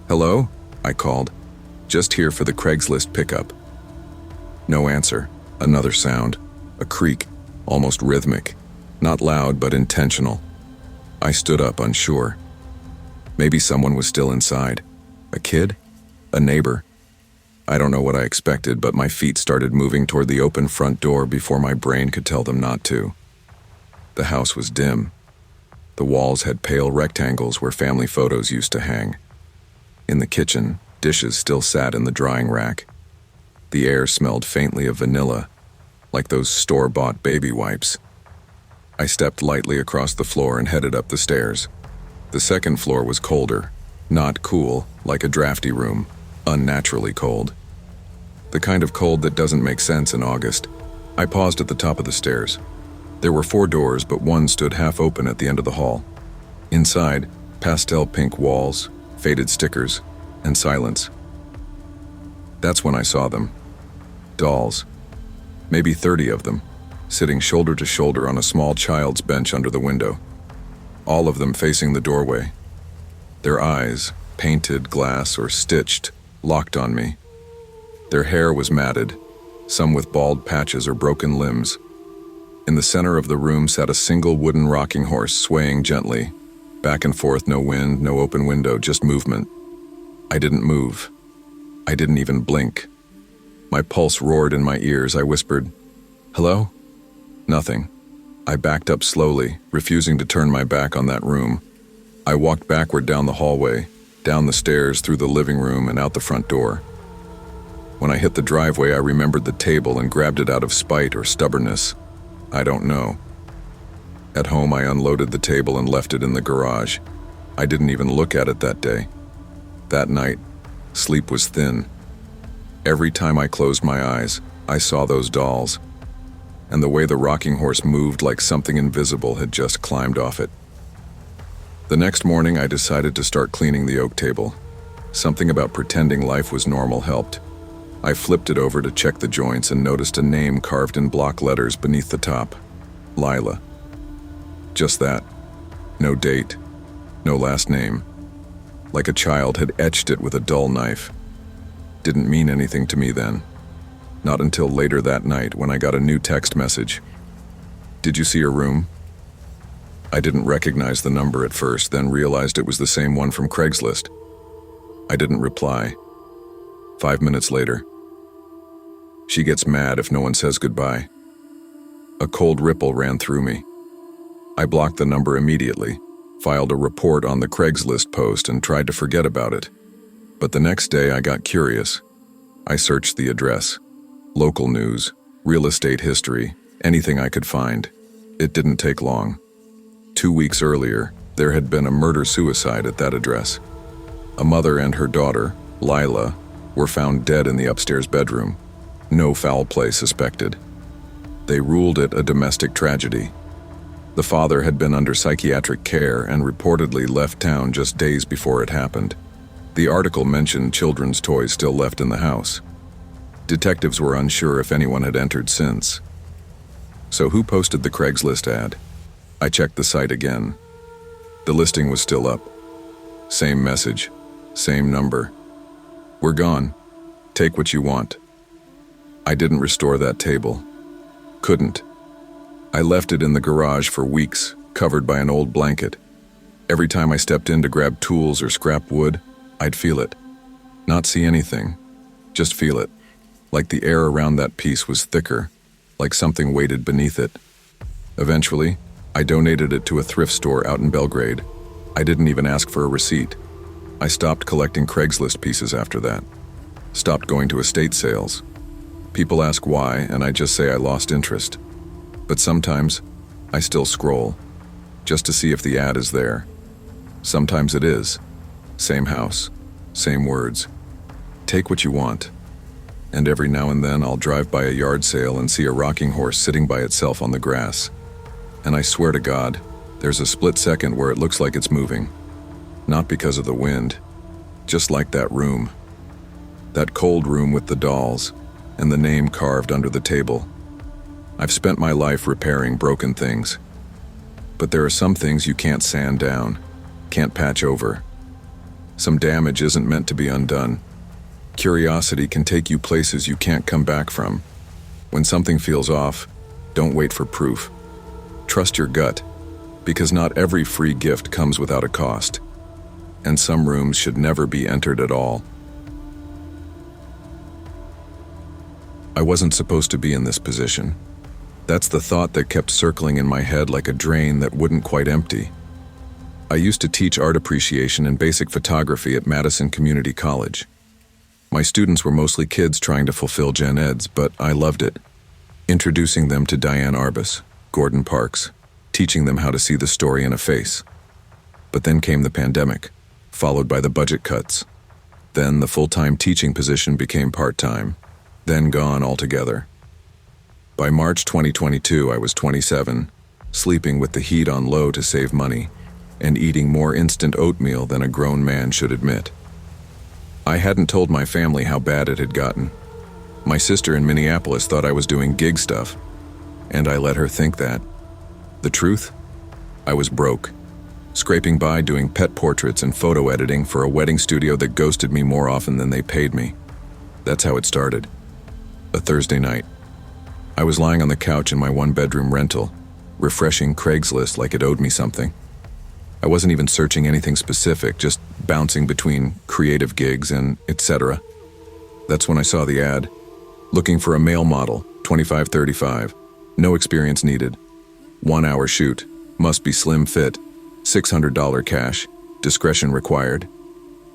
"Hello?" I called. "Just here for the Craigslist pickup." No answer. Another sound, a creak, almost rhythmic, not loud but intentional. I stood up, unsure. Maybe someone was still inside. A kid? A neighbor? I don't know what I expected, but my feet started moving toward the open front door before my brain could tell them not to. The house was dim. The walls had pale rectangles where family photos used to hang. In the kitchen, dishes still sat in the drying rack. The air smelled faintly of vanilla, like those store-bought baby wipes. I stepped lightly across the floor and headed up the stairs. The second floor was colder, not cool, like a drafty room, unnaturally cold. The kind of cold that doesn't make sense in August. I paused at the top of the stairs. There were 4 doors, but one stood half open at the end of the hall. Inside, pastel pink walls, faded stickers, and silence. That's when I saw them. Dolls. Maybe 30 of them, sitting shoulder to shoulder on a small child's bench under the window. All of them facing the doorway. Their eyes, painted, glass, or stitched, locked on me. Their hair was matted, some with bald patches or broken limbs. In the center of the room sat a single wooden rocking horse swaying gently. Back and forth, no wind, no open window, just movement. I didn't move. I didn't even blink. My pulse roared in my ears. I whispered, "Hello?" Nothing. I backed up slowly, refusing to turn my back on that room. I walked backward down the hallway, down the stairs, through the living room, and out the front door. When I hit the driveway, I remembered the table and grabbed it out of spite or stubbornness. I don't know. At home, I unloaded the table and left it in the garage. I didn't even look at it that day. That night, sleep was thin. Every time I closed my eyes, I saw those dolls, and the way the rocking horse moved like something invisible had just climbed off it. The next morning, I decided to start cleaning the oak table. Something about pretending life was normal helped. I flipped it over to check the joints and noticed a name carved in block letters beneath the top. Lila. Just that. No date. No last name. Like a child had etched it with a dull knife. Didn't mean anything to me then. Not until later that night when I got a new text message. "Did you see your room?" I didn't recognize the number at first, then realized it was the same one from Craigslist. I didn't reply. 5 minutes later. She gets mad if no one says goodbye. A cold ripple ran through me. I blocked the number immediately, filed a report on the Craigslist post, and tried to forget about it. But the next day I got curious. I searched the address. Local news, real estate history, anything I could find. It didn't take long. 2 weeks earlier, there had been a murder-suicide at that address. A mother and her daughter, Lila, were found dead in the upstairs bedroom. No foul play suspected. They ruled it a domestic tragedy. The father had been under psychiatric care and reportedly left town just days before it happened. The article mentioned children's toys still left in the house. Detectives were unsure if anyone had entered since. So who posted the Craigslist ad? I checked the site again. The listing was still up. Same message, same number. We're gone. Take what you want. I didn't restore that table. Couldn't. I left it in the garage for weeks, covered by an old blanket. Every time I stepped in to grab tools or scrap wood, I'd feel it. Not see anything, just feel it. Like the air around that piece was thicker, like something weighted beneath it. Eventually, I donated it to a thrift store out in Belgrade. I didn't even ask for a receipt. I stopped collecting Craigslist pieces after that. Stopped going to estate sales. People ask why, and I just say I lost interest. But sometimes, I still scroll, just to see if the ad is there. Sometimes it is. Same house, same words. Take what you want. And every now and then I'll drive by a yard sale and see a rocking horse sitting by itself on the grass. And I swear to God, there's a split second where it looks like it's moving. Not because of the wind, just like that room. That cold room with the dolls, and the name carved under the table. I've spent my life repairing broken things. But there are some things you can't sand down, can't patch over. Some damage isn't meant to be undone. Curiosity can take you places you can't come back from. When something feels off, don't wait for proof. Trust your gut, because not every free gift comes without a cost. And some rooms should never be entered at all. I wasn't supposed to be in this position. That's the thought that kept circling in my head like a drain that wouldn't quite empty. I used to teach art appreciation and basic photography at Madison Community College. My students were mostly kids trying to fulfill gen eds, but I loved it. Introducing them to Diane Arbus, Gordon Parks, teaching them how to see the story in a face. But then came the pandemic, followed by the budget cuts. Then the full-time teaching position became part-time, then gone altogether. By March 2022, I was 27, sleeping with the heat on low to save money, and eating more instant oatmeal than a grown man should admit. I hadn't told my family how bad it had gotten. My sister in Minneapolis thought I was doing gig stuff, and I let her think that. The truth? I was broke, scraping by doing pet portraits and photo editing for a wedding studio that ghosted me more often than they paid me. That's how it started. A Thursday night. I was lying on the couch in my one-bedroom rental, refreshing Craigslist like it owed me something. I wasn't even searching anything specific, just bouncing between creative gigs and etc. That's when I saw the ad. Looking for a male model, 25-35, no experience needed. 1 hour shoot, must be slim fit, $600 cash, discretion required.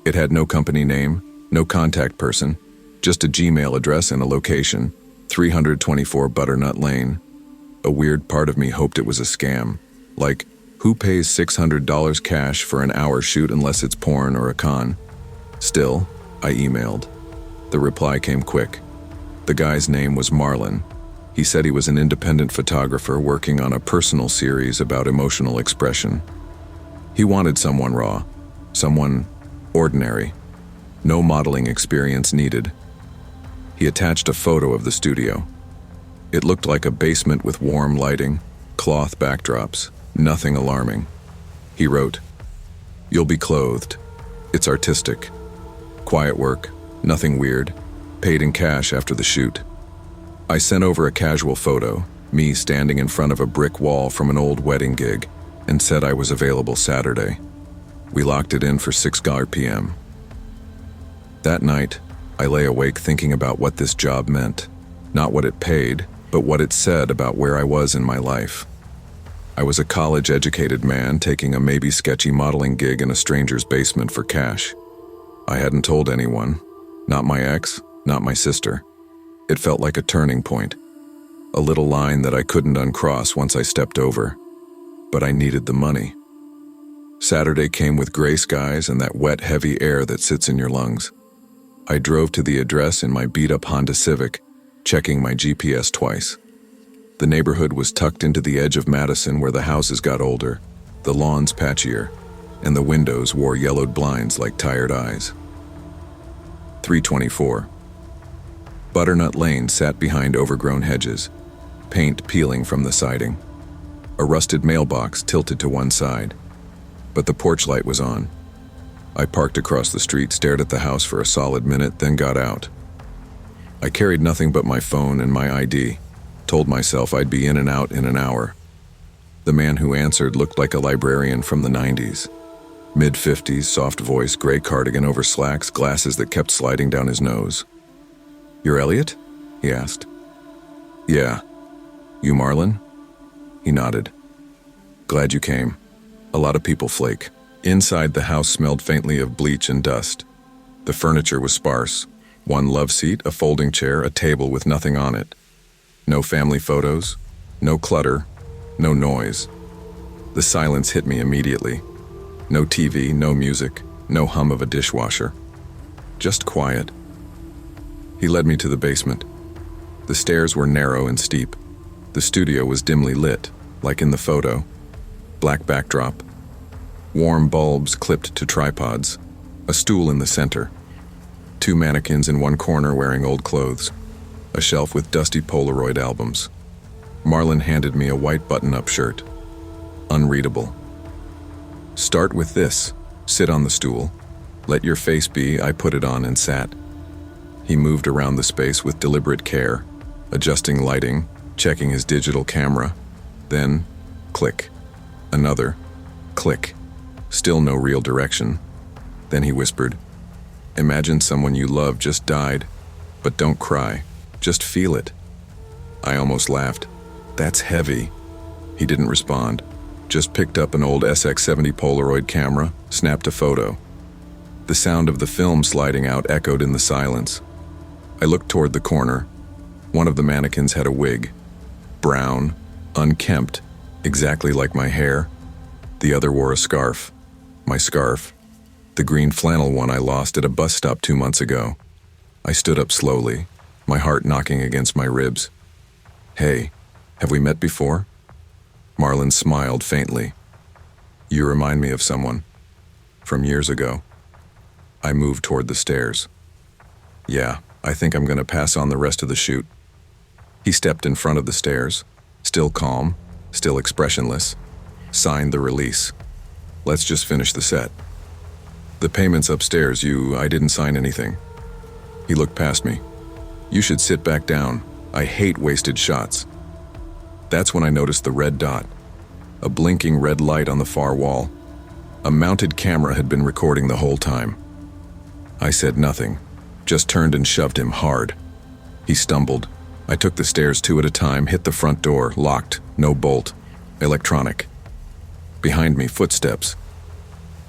It had no company name, no contact person, just a Gmail address and a location, 324 Butternut Lane. A weird part of me hoped it was a scam. Like, who pays $600 cash for an hour shoot unless it's porn or a con? Still, I emailed. The reply came quick. The guy's name was Marlon. He said he was an independent photographer working on a personal series about emotional expression. He wanted someone raw, someone ordinary. No modeling experience needed. He attached a photo of the studio. It looked like a basement with warm lighting, cloth backdrops, nothing alarming. He wrote, "You'll be clothed. It's artistic. Quiet work, nothing weird. Paid in cash after the shoot." I sent over a casual photo, me standing in front of a brick wall from an old wedding gig, and said I was available Saturday. We locked it in for 6 p.m. That night, I lay awake thinking about what this job meant. Not what it paid, but what it said about where I was in my life. I was a college-educated man taking a maybe sketchy modeling gig in a stranger's basement for cash. I hadn't told anyone, not my ex, not my sister. It felt like a turning point, a little line that I couldn't uncross once I stepped over. But I needed the money. Saturday came with gray skies and that wet, heavy air that sits in your lungs. I drove to the address in my beat-up Honda Civic, checking my GPS twice. The neighborhood was tucked into the edge of Madison where the houses got older, the lawns patchier, and the windows wore yellowed blinds like tired eyes. 324. Butternut Lane sat behind overgrown hedges, paint peeling from the siding. A rusted mailbox tilted to one side, but the porch light was on. I parked across the street, stared at the house for a solid minute, then got out. I carried nothing but my phone and my ID, told myself I'd be in and out in an hour. The man who answered looked like a librarian from the 90s. Mid-50s, soft voice, gray cardigan over slacks, glasses that kept sliding down his nose. "You're Elliot?" he asked. "Yeah. You Marlon?" He nodded. "Glad you came. A lot of people flake." Inside, the house smelled faintly of bleach and dust. The furniture was sparse. One love seat, a folding chair, a table with nothing on it. No family photos, no clutter, no noise. The silence hit me immediately. No TV, no music, no hum of a dishwasher. Just quiet. He led me to the basement. The stairs were narrow and steep. The studio was dimly lit, like in the photo. Black backdrop. Warm bulbs clipped to tripods. A stool in the center. 2 mannequins in one corner wearing old clothes. A shelf with dusty Polaroid albums. Marlon handed me a white button-up shirt. Unreadable. "Start with this. Sit on the stool. Let your face be." I put it on and sat. He moved around the space with deliberate care, adjusting lighting, checking his digital camera. Then, click. Another. Click. Still no real direction. Then he whispered, "Imagine someone you love just died, but don't cry. Just feel it." I almost laughed. "That's heavy." He didn't respond, just picked up an old SX70 Polaroid camera, snapped a photo. The sound of the film sliding out echoed in the silence. I looked toward the corner. One of the mannequins had a wig. Brown, unkempt, exactly like my hair. The other wore a scarf. My scarf. The green flannel one I lost at a bus stop 2 months ago. I stood up slowly, my heart knocking against my ribs. "Hey, have we met before?" Marlon smiled faintly. "You remind me of someone. From years ago." I moved toward the stairs. "Yeah, I think I'm going to pass on the rest of the shoot." He stepped in front of the stairs, still calm, still expressionless, signed the release. "Let's just finish the set." "The payment's upstairs. I didn't sign anything." He looked past me. "You should sit back down. I hate wasted shots." That's when I noticed the red dot, a blinking red light on the far wall. A mounted camera had been recording the whole time. I said nothing, just turned and shoved him hard. He stumbled. I took the stairs 2 at a time, hit the front door, locked, no bolt, electronic. Behind me, footsteps.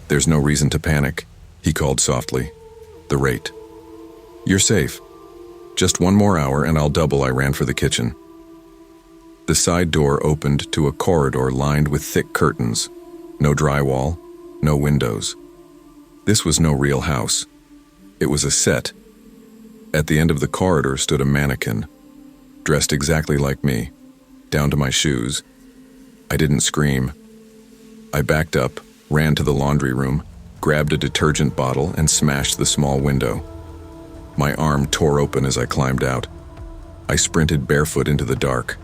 "There's no reason to panic," he called softly. "The rate. You're safe. Just 1 more hour and I'll double." I ran for the kitchen. The side door opened to a corridor lined with thick curtains. No drywall, no windows. This was no real house. It was a set. At the end of the corridor stood a mannequin, dressed exactly like me, down to my shoes. I didn't scream. I backed up, ran to the laundry room, grabbed a detergent bottle and smashed the small window. My arm tore open as I climbed out. I sprinted barefoot into the dark.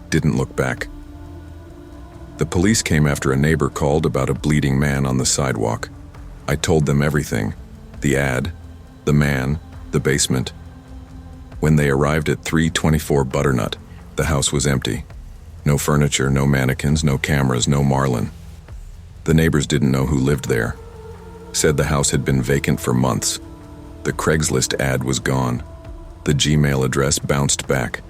Didn't look back. The police came after a neighbor called about a bleeding man on the sidewalk. I told them everything. The ad, the man, the basement. When they arrived at 324 Butternut, the house was empty. No furniture, no mannequins, no cameras, no Marlon. The neighbors didn't know who lived there. Said the house had been vacant for months. The Craigslist ad was gone. The Gmail address bounced back.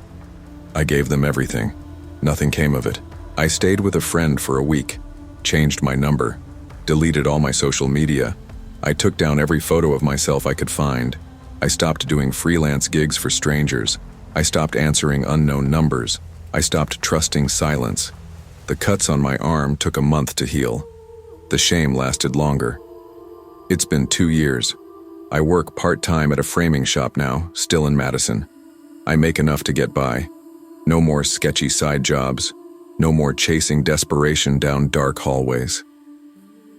I gave them everything. Nothing came of it. I stayed with a friend for a week, changed my number, deleted all my social media. I took down every photo of myself I could find. I stopped doing freelance gigs for strangers. I stopped answering unknown numbers. I stopped trusting silence. The cuts on my arm took a month to heal. The shame lasted longer. It's been 2 years. I work part-time at a framing shop now, still in Madison. I make enough to get by. No more sketchy side jobs. No more chasing desperation down dark hallways.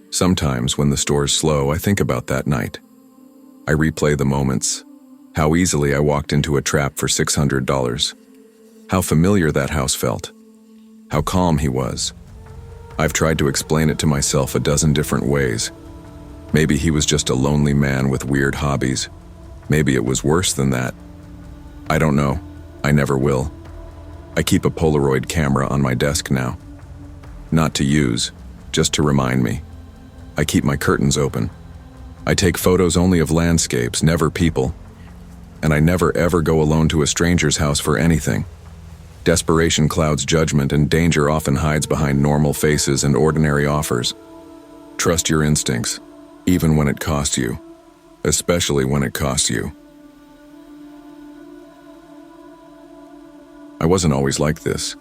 Sometimes when the store's slow, I think about that night. I replay the moments. How easily I walked into a trap for $600. How familiar that house felt. How calm he was. I've tried to explain it to myself a dozen different ways. Maybe he was just a lonely man with weird hobbies. Maybe it was worse than that. I don't know. I never will. I keep a Polaroid camera on my desk now. Not to use, just to remind me. I keep my curtains open. I take photos only of landscapes, never people. And I never ever go alone to a stranger's house for anything. Desperation clouds judgment, and danger often hides behind normal faces and ordinary offers. Trust your instincts, even when it costs you. Especially when it costs you. I wasn't always like this.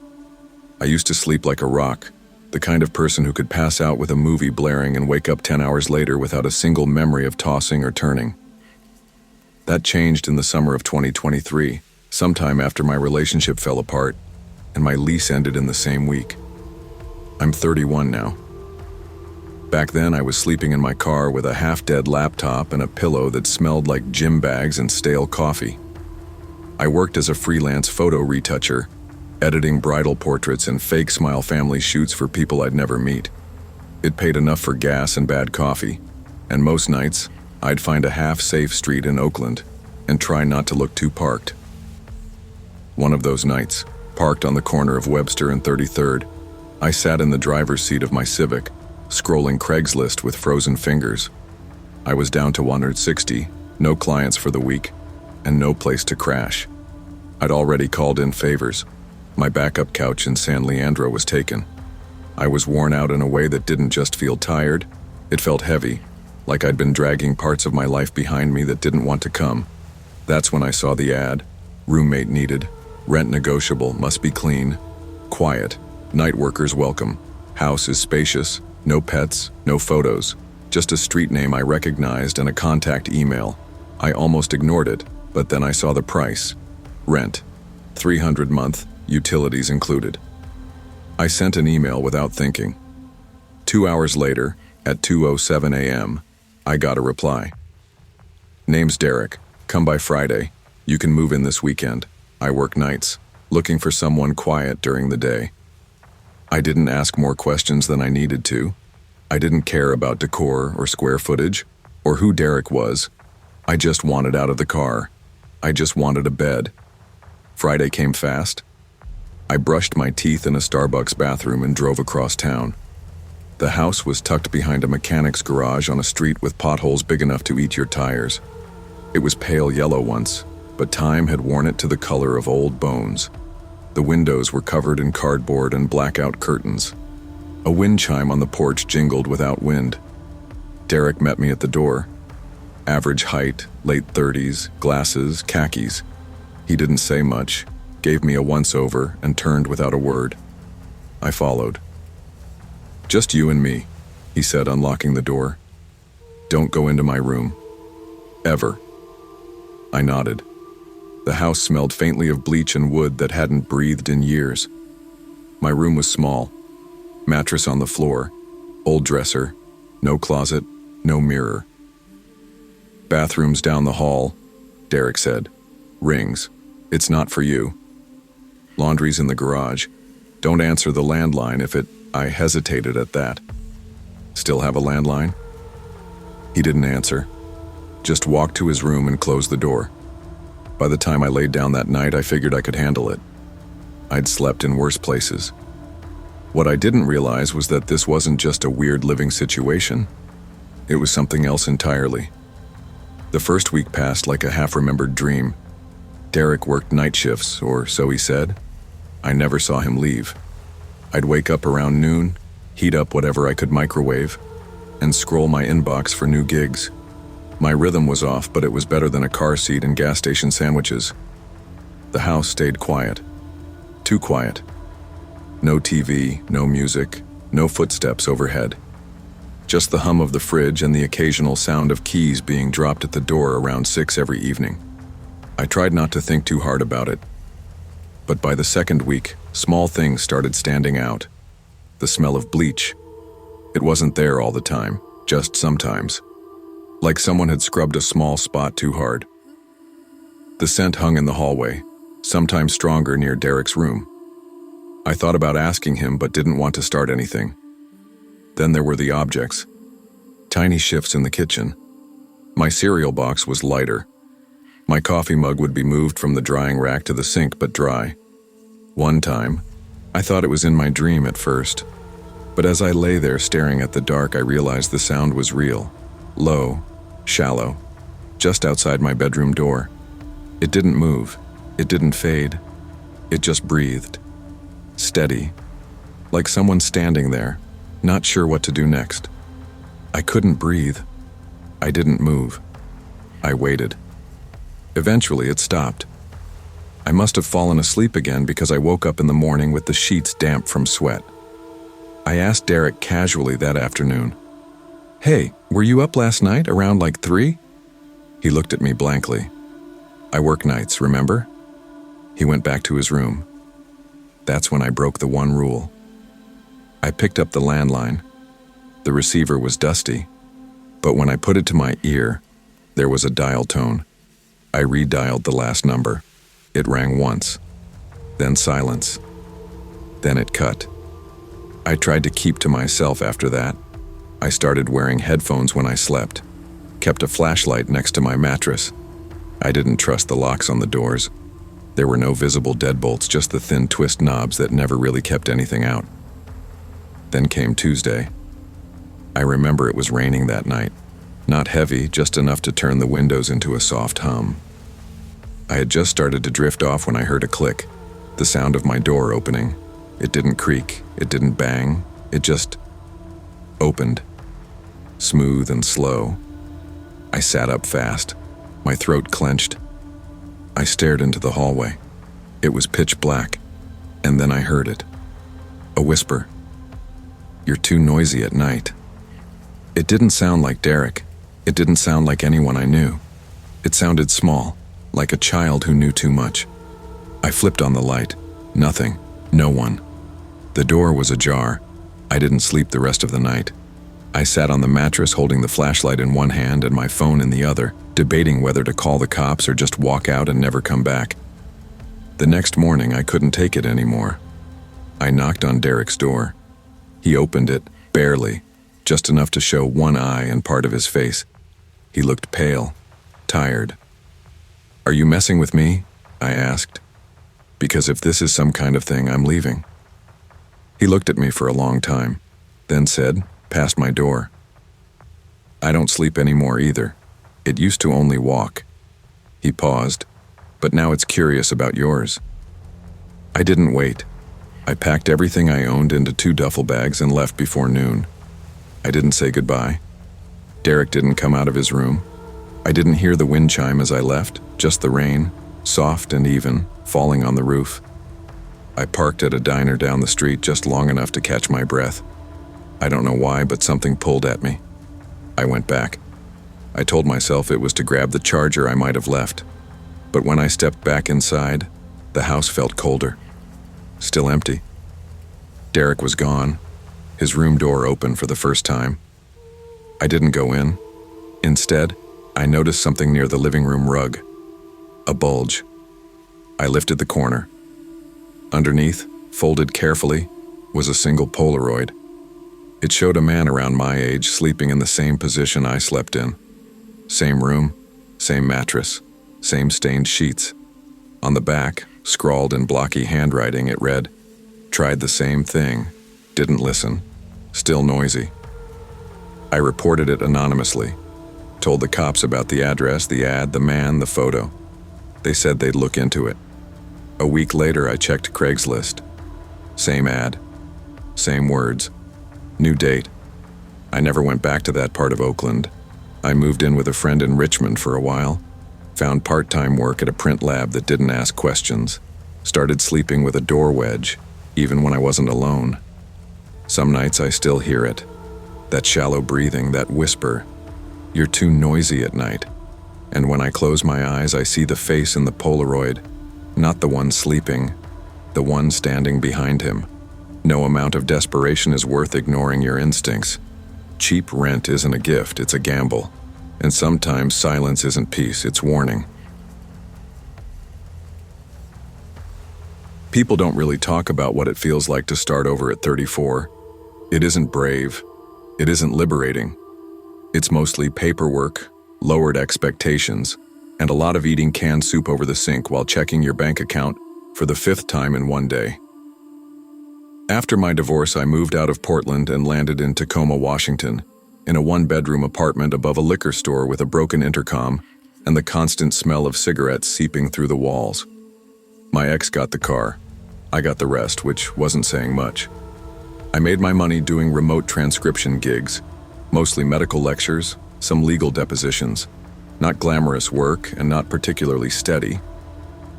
I used to sleep like a rock, the kind of person who could pass out with a movie blaring and wake up 10 hours later without a single memory of tossing or turning. That changed in the summer of 2023, sometime after my relationship fell apart, and my lease ended in the same week. I'm 31 now. Back then, I was sleeping in my car with a half-dead laptop and a pillow that smelled like gym bags and stale coffee. I worked as a freelance photo retoucher, editing bridal portraits and fake smile family shoots for people I'd never meet. It paid enough for gas and bad coffee, and most nights, I'd find a half-safe street in Oakland and try not to look too parked. One of those nights, parked on the corner of Webster and 33rd, I sat in the driver's seat of my Civic, scrolling Craigslist with frozen fingers. I was down to 160, no clients for the week, and no place to crash. I'd already called in favors. My backup couch in San Leandro was taken. I was worn out in a way that didn't just feel tired, it felt heavy, like I'd been dragging parts of my life behind me that didn't want to come. That's when I saw the ad. Roommate needed, rent negotiable, must be clean, quiet, night workers welcome, house is spacious, no pets, no photos, just a street name I recognized and a contact email. I almost ignored it, but then I saw the price. Rent, $300 a month, utilities included. I sent an email without thinking. 2 hours later, at 2:07 a.m., I got a reply. Name's Derek. Come by Friday. You can move in this weekend. I work nights, looking for someone quiet during the day. I didn't ask more questions than I needed to. I didn't care about decor or square footage, or who Derek was. I just wanted out of the car. I just wanted a bed. Friday came fast. I brushed my teeth in a Starbucks bathroom and drove across town. The house was tucked behind a mechanic's garage on a street with potholes big enough to eat your tires. It was pale yellow once, but time had worn it to the color of old bones. The windows were covered in cardboard and blackout curtains. A wind chime on the porch jingled without wind. Derek met me at the door. Average height, late 30s, glasses, khakis. He didn't say much, gave me a once-over, and turned without a word. I followed. Just you and me, he said, unlocking the door. Don't go into my room. Ever. I nodded. The house smelled faintly of bleach and wood that hadn't breathed in years. My room was small. Mattress on the floor, old dresser, no closet, no mirror. Bathrooms down the hall, Derek said. Rings. It's not for you. Laundry's in the garage. Don't answer the landline if it... I hesitated at that. Still have a landline? He didn't answer. Just walked to his room and closed the door. By the time I laid down that night, I figured I could handle it. I'd slept in worse places. What I didn't realize was that this wasn't just a weird living situation. It was something else entirely. The first week passed like a half-remembered dream. Derek worked night shifts, or so he said. I never saw him leave. I'd wake up around noon, heat up whatever I could microwave, and scroll my inbox for new gigs. My rhythm was off, but it was better than a car seat and gas station sandwiches. The house stayed quiet. Too quiet. No TV, no music, no footsteps overhead. Just the hum of the fridge and the occasional sound of keys being dropped at the door around 6 every evening. I tried not to think too hard about it. But by the second week, small things started standing out. The smell of bleach. It wasn't there all the time, just sometimes. Like someone had scrubbed a small spot too hard. The scent hung in the hallway, sometimes stronger near Derek's room. I thought about asking him but didn't want to start anything. Then there were the objects. Tiny shifts in the kitchen. My cereal box was lighter. My coffee mug would be moved from the drying rack to the sink but dry. One time, I thought it was in my dream at first. But as I lay there staring at the dark, I realized the sound was real. Low, shallow, just outside my bedroom door. It didn't move. It didn't fade. It just breathed. Steady. Like someone standing there, not sure what to do next. I couldn't breathe. I didn't move. I waited. Eventually, it stopped. I must have fallen asleep again because I woke up in the morning with the sheets damp from sweat. I asked Derek casually that afternoon, "Hey, were you up last night around like 3?" He looked at me blankly. "I work nights, remember?" He went back to his room. That's when I broke the one rule. I picked up the landline. The receiver was dusty, but when I put it to my ear, there was a dial tone. I redialed the last number. It rang once, then silence, then it cut. I tried to keep to myself after that. I started wearing headphones when I slept, kept a flashlight next to my mattress. I didn't trust the locks on the doors. There were no visible deadbolts, just the thin twist knobs that never really kept anything out. Then came Tuesday. I remember it was raining that night. Not heavy, just enough to turn the windows into a soft hum. I had just started to drift off when I heard a click, the sound of my door opening. It didn't creak, it didn't bang, it just opened. Smooth and slow. I sat up fast, my throat clenched. I stared into the hallway. It was pitch black, and then I heard it. A whisper. "You're too noisy at night." It didn't sound like Derek. It didn't sound like anyone I knew. It sounded small, like a child who knew too much. I flipped on the light. Nothing. No one. The door was ajar. I didn't sleep the rest of the night. I sat on the mattress holding the flashlight in one hand and my phone in the other, debating whether to call the cops or just walk out and never come back. The next morning, I couldn't take it anymore. I knocked on Derek's door. He opened it, barely, just enough to show one eye and part of his face. He looked pale, tired. "Are you messing with me?" I asked. "Because if this is some kind of thing, I'm leaving." He looked at me for a long time, then said, past my door, "I don't sleep anymore either. It used to only walk." He paused, "But now it's curious about yours." I didn't wait. I packed everything I owned into 2 duffel bags and left before noon. I didn't say goodbye. Derek didn't come out of his room. I didn't hear the wind chime as I left, just the rain, soft and even, falling on the roof. I parked at a diner down the street just long enough to catch my breath. I don't know why, but something pulled at me. I went back. I told myself it was to grab the charger I might have left. But when I stepped back inside, the house felt colder. Still empty. Derek was gone, his room door open for the first time. I didn't go in. Instead, I noticed something near the living room rug. A bulge. I lifted the corner. Underneath, folded carefully, was a single Polaroid. It showed a man around my age sleeping in the same position I slept in. Same room, same mattress, same stained sheets. On the back, scrawled in blocky handwriting, it read, "Tried the same thing, didn't listen, still noisy." I reported it anonymously, told the cops about the address, the ad, the man, the photo. They said they'd look into it. A week later, I checked Craigslist. Same ad, same words, new date. I never went back to that part of Oakland. I moved in with a friend in Richmond for a while, found part-time work at a print lab that didn't ask questions, started sleeping with a door wedge, even when I wasn't alone. Some nights I still hear it, that shallow breathing, that whisper, "You're too noisy at night." And when I close my eyes, I see the face in the Polaroid, not the one sleeping, the one standing behind him. No amount of desperation is worth ignoring your instincts. Cheap rent isn't a gift, it's a gamble. And sometimes silence isn't peace, it's warning. People don't really talk about what it feels like to start over at 34. It isn't brave. It isn't liberating. It's mostly paperwork, lowered expectations, and a lot of eating canned soup over the sink while checking your bank account for the 5th time in one day. After my divorce, I moved out of Portland and landed in Tacoma, Washington, in a one-bedroom apartment above a liquor store with a broken intercom and the constant smell of cigarettes seeping through the walls. My ex got the car. I got the rest, which wasn't saying much. I made my money doing remote transcription gigs, mostly medical lectures, some legal depositions, not glamorous work and not particularly steady.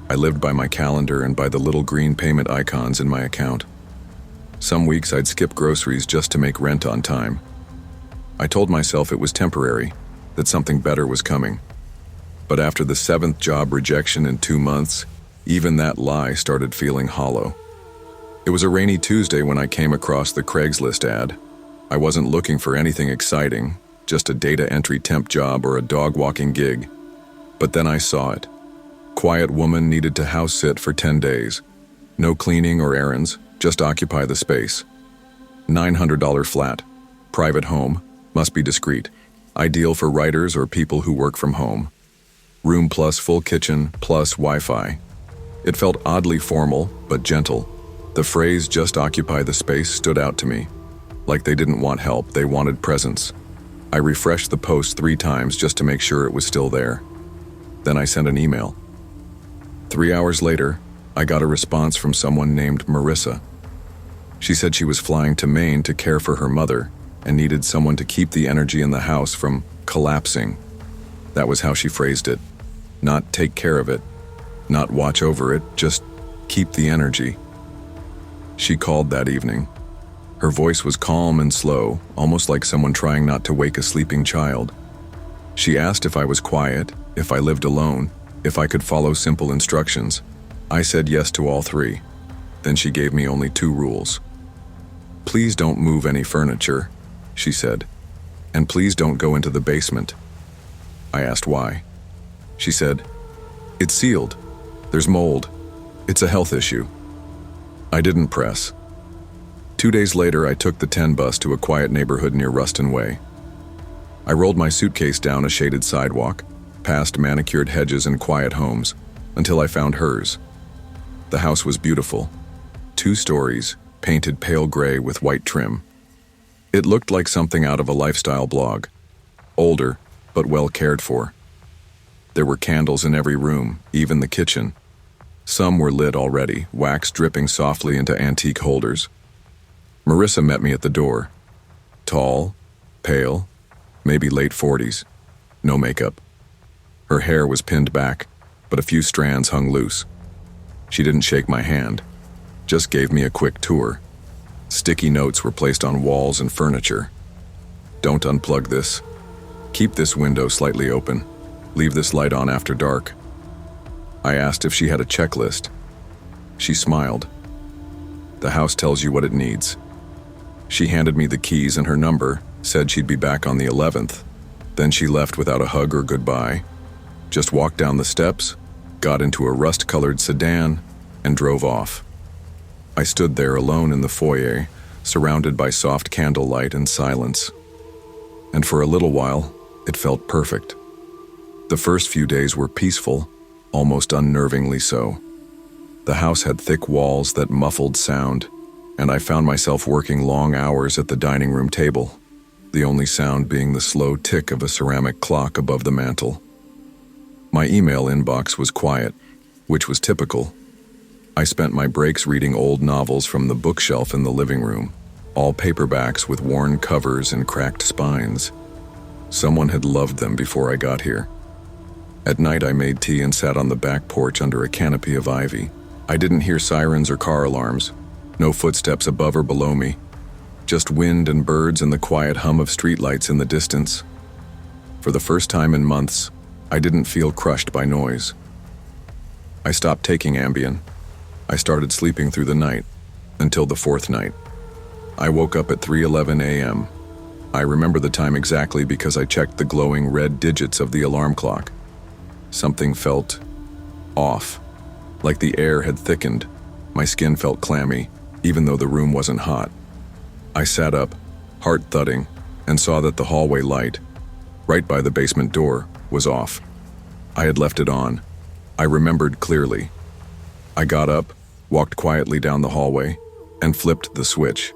I lived by my calendar and by the little green payment icons in my account. Some weeks I'd skip groceries just to make rent on time. I told myself it was temporary, that something better was coming. But after the 7th job rejection in 2 months, even that lie started feeling hollow. It was a rainy Tuesday when I came across the Craigslist ad. I wasn't looking for anything exciting, just a data entry temp job or a dog walking gig. But then I saw it. Quiet woman needed to house sit for 10 days. No cleaning or errands, just occupy the space. $900 flat. Private home. Must be discreet. Ideal for writers or people who work from home. Room plus full kitchen plus Wi-Fi. It felt oddly formal, but gentle. The phrase "just occupy the space" stood out to me. Like they didn't want help, they wanted presence. I refreshed the post 3 times just to make sure it was still there. Then I sent an email. 3 hours later, I got a response from someone named Marissa. She said she was flying to Maine to care for her mother and needed someone to keep the energy in the house from collapsing. That was how she phrased it. Not take care of it, not watch over it, just keep the energy. She called that evening. Her voice was calm and slow, almost like someone trying not to wake a sleeping child. She asked if I was quiet, if I lived alone, if I could follow simple instructions. I said yes to all 3. Then she gave me only 2 rules. "Please don't move any furniture," she said, "and please don't go into the basement." I asked why. She said, "It's sealed. There's mold. It's a health issue." I didn't press. 2 days later, I took the 10 bus to a quiet neighborhood near Ruston Way. I rolled my suitcase down a shaded sidewalk, past manicured hedges and quiet homes, until I found hers. The house was beautiful. 2 stories, painted pale gray with white trim. It looked like something out of a lifestyle blog. Older, but well cared for. There were candles in every room, even the kitchen. Some were lit already, wax dripping softly into antique holders. Marissa met me at the door. Tall, pale, maybe late 40s. No makeup. Her hair was pinned back, but a few strands hung loose. She didn't shake my hand, just gave me a quick tour. Sticky notes were placed on walls and furniture. "Don't unplug this. Keep this window slightly open. Leave this light on after dark." I asked if she had a checklist. She smiled. "The house tells you what it needs." She handed me the keys and her number, said she'd be back on the 11th. Then she left without a hug or goodbye. Just walked down the steps, got into a rust-colored sedan, and drove off. I stood there alone in the foyer, surrounded by soft candlelight and silence. And for a little while, it felt perfect. The first few days were peaceful, almost unnervingly so. The house had thick walls that muffled sound, and I found myself working long hours at the dining room table, the only sound being the slow tick of a ceramic clock above the mantel. My email inbox was quiet, which was typical. I spent my breaks reading old novels from the bookshelf in the living room, all paperbacks with worn covers and cracked spines. Someone had loved them before I got here. At night, I made tea and sat on the back porch under a canopy of ivy. I didn't hear sirens or car alarms, no footsteps above or below me, just wind and birds and the quiet hum of streetlights in the distance. For the first time in months, I didn't feel crushed by noise. I stopped taking Ambien. I started sleeping through the night, until the fourth night. I woke up at 3:11 a.m. I remember the time exactly because I checked the glowing red digits of the alarm clock. Something felt off, like the air had thickened. My skin felt clammy, even though the room wasn't hot. I sat up, heart thudding, and saw that the hallway light, right by the basement door, was off. I had left it on. I remembered clearly. I got up, walked quietly down the hallway, and flipped the switch.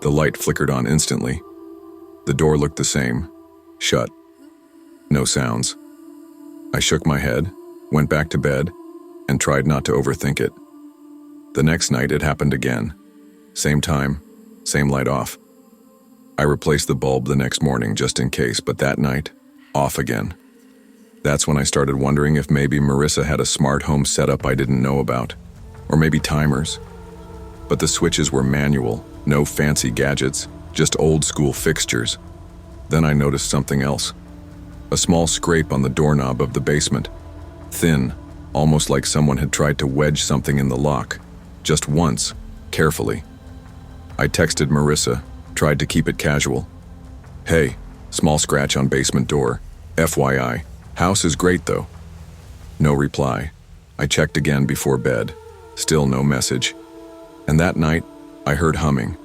The light flickered on instantly. The door looked the same, shut. No sounds. I shook my head, went back to bed, and tried not to overthink it. The next night it happened again. Same time, same light off. I replaced the bulb the next morning just in case, but that night, off again. That's when I started wondering if maybe Marissa had a smart home setup I didn't know about, or maybe timers. But the switches were manual, no fancy gadgets, just old school fixtures. Then I noticed something else. A small scrape on the doorknob of the basement. Thin, almost like someone had tried to wedge something in the lock. Just once, carefully. I texted Marissa, tried to keep it casual. Hey, small scratch on basement door. FYI, house is great though. No reply. I checked again before bed. Still no message. And that night, I heard humming.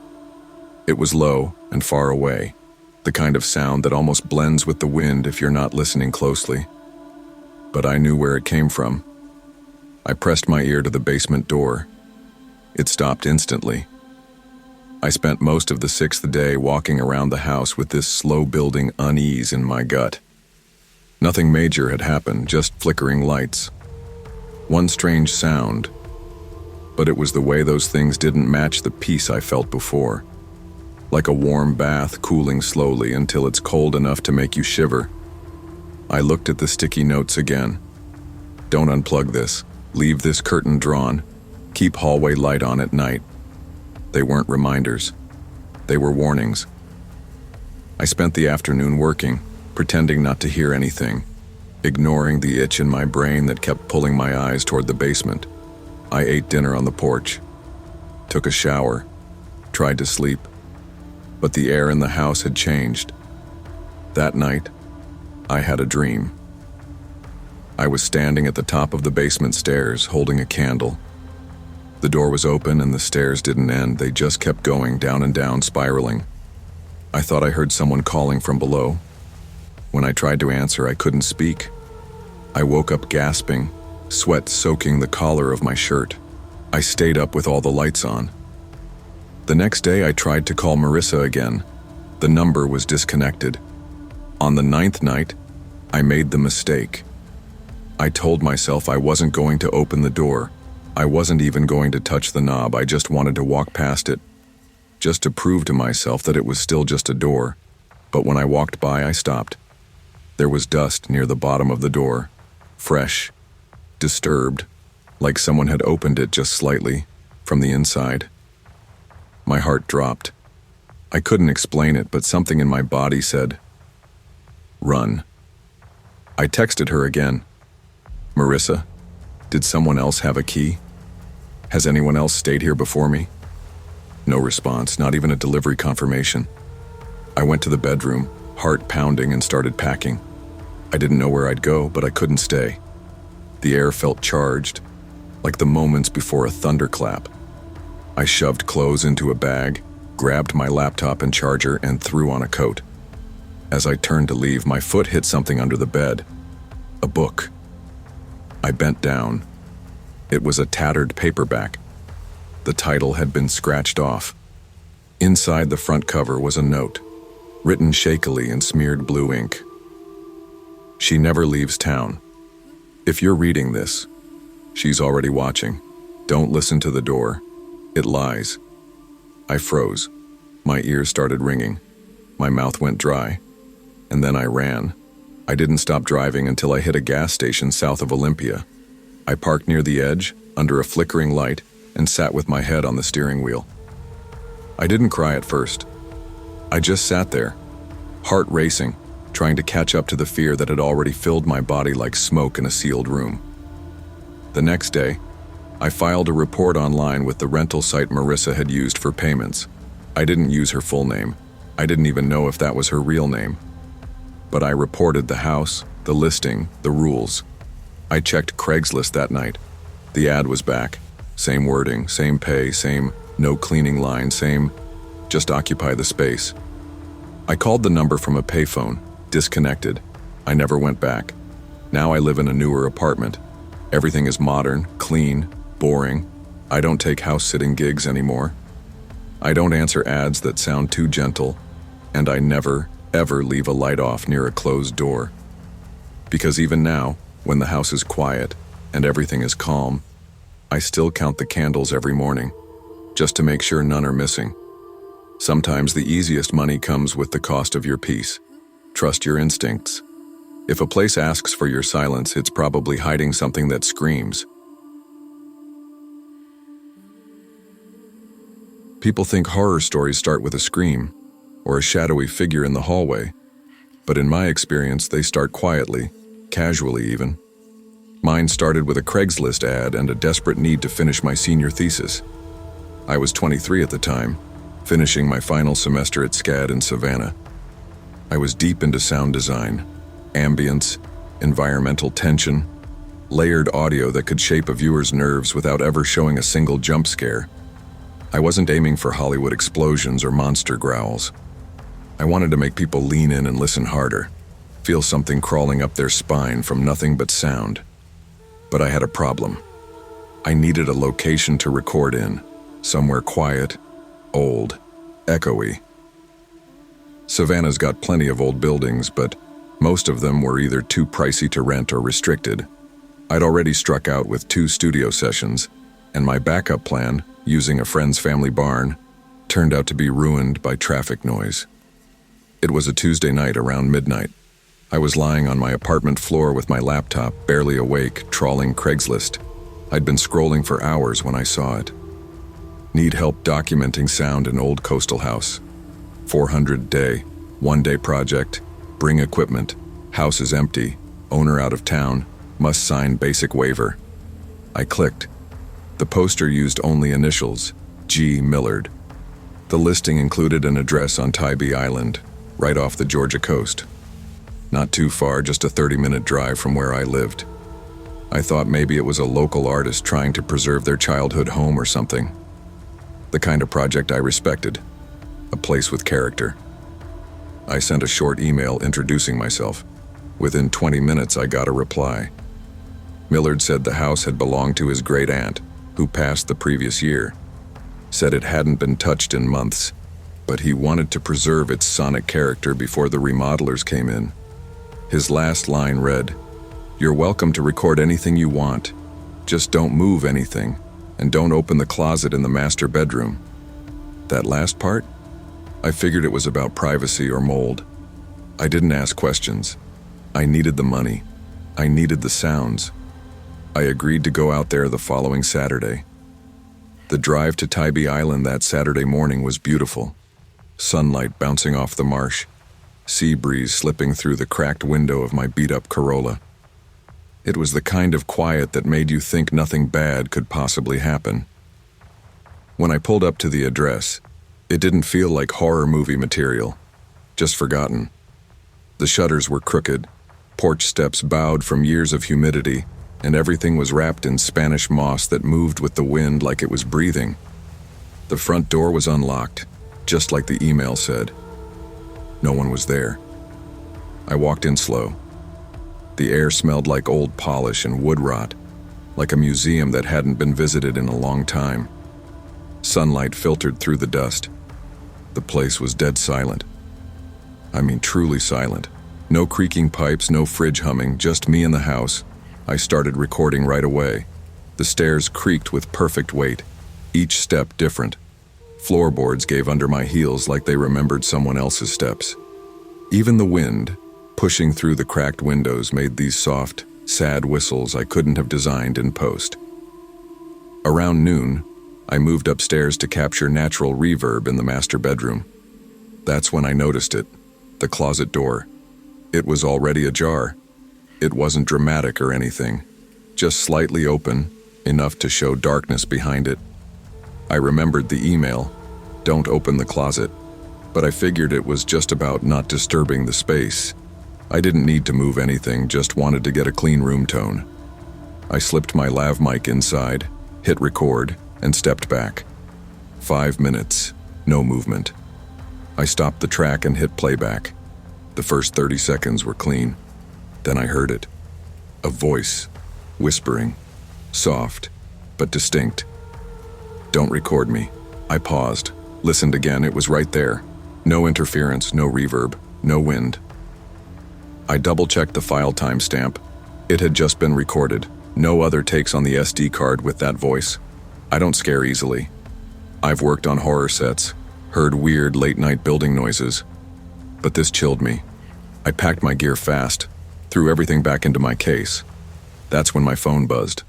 It was low and far away, the kind of sound that almost blends with the wind if you're not listening closely. But I knew where it came from. I pressed my ear to the basement door. It stopped instantly. I spent most of the sixth day walking around the house with this slow-building unease in my gut. Nothing major had happened, just flickering lights. One strange sound, but it was the way those things didn't match the peace I felt before. Like a warm bath cooling slowly until it's cold enough to make you shiver. I looked at the sticky notes again. Don't unplug this. Leave this curtain drawn. Keep hallway light on at night. They weren't reminders. They were warnings. I spent the afternoon working, pretending not to hear anything, ignoring the itch in my brain that kept pulling my eyes toward the basement. I ate dinner on the porch, took a shower, tried to sleep. But the air in the house had changed. That night, I had a dream. I was standing at the top of the basement stairs, holding a candle. The door was open and the stairs didn't end, they just kept going down and down, spiraling. I thought I heard someone calling from below. When I tried to answer, I couldn't speak. I woke up gasping, sweat soaking the collar of my shirt. I stayed up with all the lights on. The next day I tried to call Marissa again. The number was disconnected. On the 9th night, I made the mistake. I told myself I wasn't going to open the door. I wasn't even going to touch the knob, I just wanted to walk past it. Just to prove to myself that it was still just a door. But when I walked by, I stopped. There was dust near the bottom of the door. Fresh. Disturbed. Like someone had opened it just slightly, from the inside. My heart dropped. I couldn't explain it, but something in my body said, run. I texted her again. Marissa, did someone else have a key? Has anyone else stayed here before me? No response, not even a delivery confirmation. I went to the bedroom, heart pounding, and started packing. I didn't know where I'd go, but I couldn't stay. The air felt charged, like the moments before a thunderclap. I shoved clothes into a bag, grabbed my laptop and charger, and threw on a coat. As I turned to leave, my foot hit something under the bed. A book. I bent down. It was a tattered paperback. The title had been scratched off. Inside the front cover was a note, written shakily in smeared blue ink. She never leaves town. If you're reading this, she's already watching. Don't listen to the door. It lies. I froze. My ears started ringing. My mouth went dry. And then I ran. I didn't stop driving until I hit a gas station south of Olympia. I parked near the edge, under a flickering light, and sat with my head on the steering wheel. I didn't cry at first. I just sat there, heart racing, trying to catch up to the fear that had already filled my body like smoke in a sealed room. The next day, I filed a report online with the rental site Marissa had used for payments. I didn't use her full name. I didn't even know if that was her real name. But I reported the house, the listing, the rules. I checked Craigslist that night. The ad was back. Same wording, same pay, same no cleaning line, same just occupy the space. I called the number from a payphone, disconnected. I never went back. Now I live in a newer apartment. Everything is modern, clean, boring. I don't take house-sitting gigs anymore. I don't answer ads that sound too gentle, and I never, ever leave a light off near a closed door. Because even now, when the house is quiet and everything is calm, I still count the candles every morning, just to make sure none are missing. Sometimes the easiest money comes with the cost of your peace. Trust your instincts. If a place asks for your silence, it's probably hiding something that screams. People think horror stories start with a scream, or a shadowy figure in the hallway. But in my experience, they start quietly, casually even. Mine started with a Craigslist ad and a desperate need to finish my senior thesis. I was 23 at the time, finishing my final semester at SCAD in Savannah. I was deep into sound design, ambience, environmental tension, layered audio that could shape a viewer's nerves without ever showing a single jump scare. I wasn't aiming for Hollywood explosions or monster growls. I wanted to make people lean in and listen harder, feel something crawling up their spine from nothing but sound. But I had a problem. I needed a location to record in, somewhere quiet, old, echoey. Savannah's got plenty of old buildings, but most of them were either too pricey to rent or restricted. I'd already struck out with 2 studio sessions, and my backup plan, using a friend's family barn, turned out to be ruined by traffic noise. It was a Tuesday night around midnight. I was lying on my apartment floor with my laptop, barely awake, trawling Craigslist. I'd been scrolling for hours when I saw it. Need help documenting sound in old coastal house. 400 day, 1-day project, bring equipment, house is empty, owner out of town, must sign basic waiver. I clicked. The poster used only initials, G. Millard. The listing included an address on Tybee Island, right off the Georgia coast. Not too far, just a 30-minute drive from where I lived. I thought maybe it was a local artist trying to preserve their childhood home or something. The kind of project I respected. A place with character. I sent a short email introducing myself. Within 20 minutes, I got a reply. Millard said the house had belonged to his great-aunt, who passed the previous year. Said it hadn't been touched in months, but he wanted to preserve its sonic character before the remodelers came in. His last line read, "You're welcome to record anything you want. Just don't move anything, and don't open the closet in the master bedroom." That last part? I figured it was about privacy or mold. I didn't ask questions. I needed the money. I needed the sounds. I agreed to go out there the following Saturday. The drive to Tybee Island that Saturday morning was beautiful. Sunlight bouncing off the marsh. Sea breeze slipping through the cracked window of my beat-up Corolla. It was the kind of quiet that made you think nothing bad could possibly happen. When I pulled up to the address, it didn't feel like horror movie material, just forgotten. The shutters were crooked, porch steps bowed from years of humidity, and everything was wrapped in Spanish moss that moved with the wind like it was breathing. The front door was unlocked, just like the email said. No one was there. I walked in slow. The air smelled like old polish and wood rot, like a museum that hadn't been visited in a long time. Sunlight filtered through the dust. The place was dead silent. I mean, truly silent. No creaking pipes, no fridge humming, just me in the house. I started recording right away. The stairs creaked with perfect weight, each step different. Floorboards gave under my heels like they remembered someone else's steps. Even the wind, pushing through the cracked windows, made these soft, sad whistles I couldn't have designed in post. Around noon, I moved upstairs to capture natural reverb in the master bedroom. That's when I noticed it, the closet door. It was already ajar. It wasn't dramatic or anything, just slightly open, enough to show darkness behind it. I remembered the email, "Don't open the closet," but I figured it was just about not disturbing the space. I didn't need to move anything, just wanted to get a clean room tone. I slipped my lav mic inside, hit record, and stepped back. 5 minutes, no movement. I stopped the track and hit playback. The first 30 seconds were clean. Then I heard it. A voice, whispering, soft, but distinct. "Don't record me." I paused, listened again. It was right there. No interference, no reverb, no wind. I double-checked the file timestamp. It had just been recorded. No other takes on the SD card with that voice. I don't scare easily. I've worked on horror sets, heard weird late-night building noises. But this chilled me. I packed my gear fast, threw everything back into my case. That's when my phone buzzed.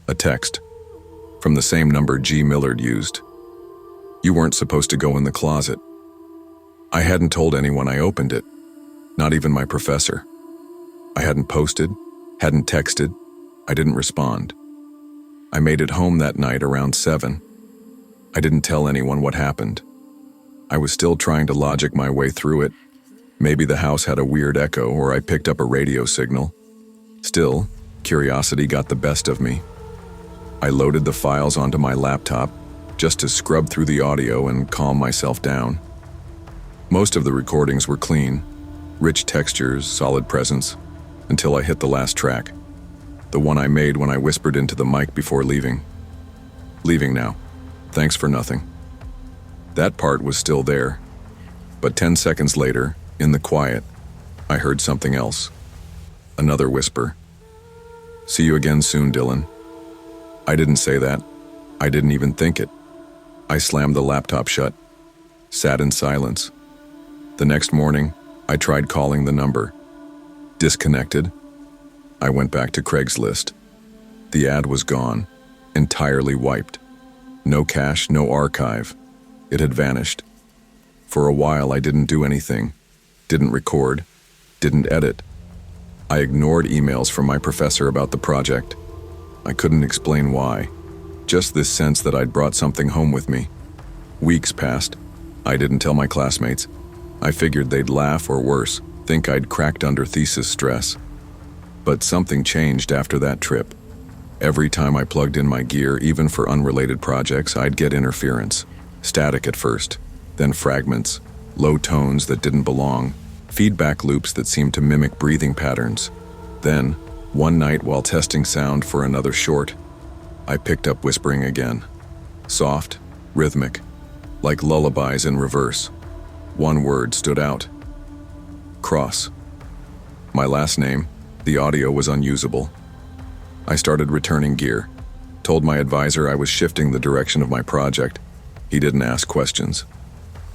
A text. From the same number G. Millard used. "You weren't supposed to go in the closet." I hadn't told anyone I opened it. Not even my professor. I hadn't posted, hadn't texted, I didn't respond. I made it home that night around 7. I didn't tell anyone what happened. I was still trying to logic my way through it. Maybe the house had a weird echo, or I picked up a radio signal. Still, curiosity got the best of me. I loaded the files onto my laptop, just to scrub through the audio and calm myself down. Most of the recordings were clean. Rich textures, solid presence, until I hit the last track. The one I made when I whispered into the mic before leaving. "Leaving now. Thanks for nothing." That part was still there. But 10 seconds later, in the quiet, I heard something else. Another whisper. "See you again soon, Dylan." I didn't say that. I didn't even think it. I slammed the laptop shut, sat in silence. The next morning, I tried calling the number. Disconnected. I went back to Craigslist. The ad was gone, entirely wiped. No cache, no archive. It had vanished. For a while, I didn't do anything. Didn't record. Didn't edit. I ignored emails from my professor about the project. I couldn't explain why. Just this sense that I'd brought something home with me. Weeks passed. I didn't tell my classmates. I figured they'd laugh or worse, think I'd cracked under thesis stress. But something changed after that trip. Every time I plugged in my gear, even for unrelated projects, I'd get interference. Static at first, then fragments, low tones that didn't belong, feedback loops that seemed to mimic breathing patterns. Then, one night while testing sound for another short, I picked up whispering again. Soft, rhythmic, like lullabies in reverse. One word stood out. Cross. My last name. The audio was unusable. I started returning gear. Told my advisor I was shifting the direction of my project. He didn't ask questions.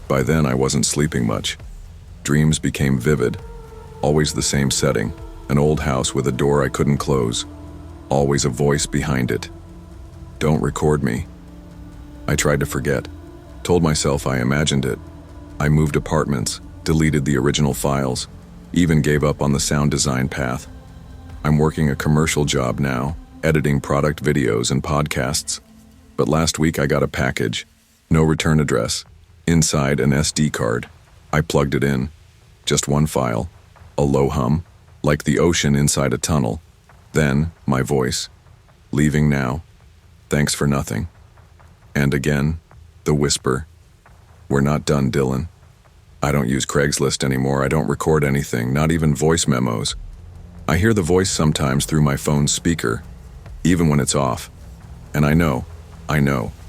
By then I wasn't sleeping much. Dreams became vivid. Always the same setting. An old house with a door I couldn't close. Always a voice behind it. "Don't record me." I tried to forget. Told myself I imagined it. I moved apartments, deleted the original files, even gave up on the sound design path. I'm working a commercial job now, editing product videos and podcasts. But last week I got a package, no return address, inside an SD card. I plugged it in. Just one file, a low hum, like the ocean inside a tunnel. Then, my voice. "Leaving now. Thanks for nothing." And again, the whisper. "We're not done, Dylan." I don't use Craigslist anymore. I don't record anything, not even voice memos. I hear the voice sometimes through my phone's speaker, even when it's off. And I know,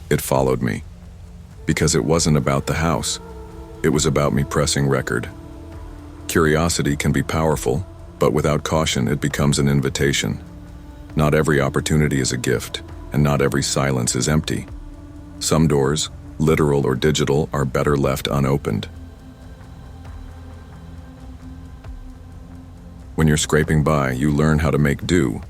it followed me. Because it wasn't about the house. It was about me pressing record. Curiosity can be powerful, but without caution it becomes an invitation. Not every opportunity is a gift, and not every silence is empty. Some doors, literal or digital, are better left unopened. When you're scraping by, you learn how to make do.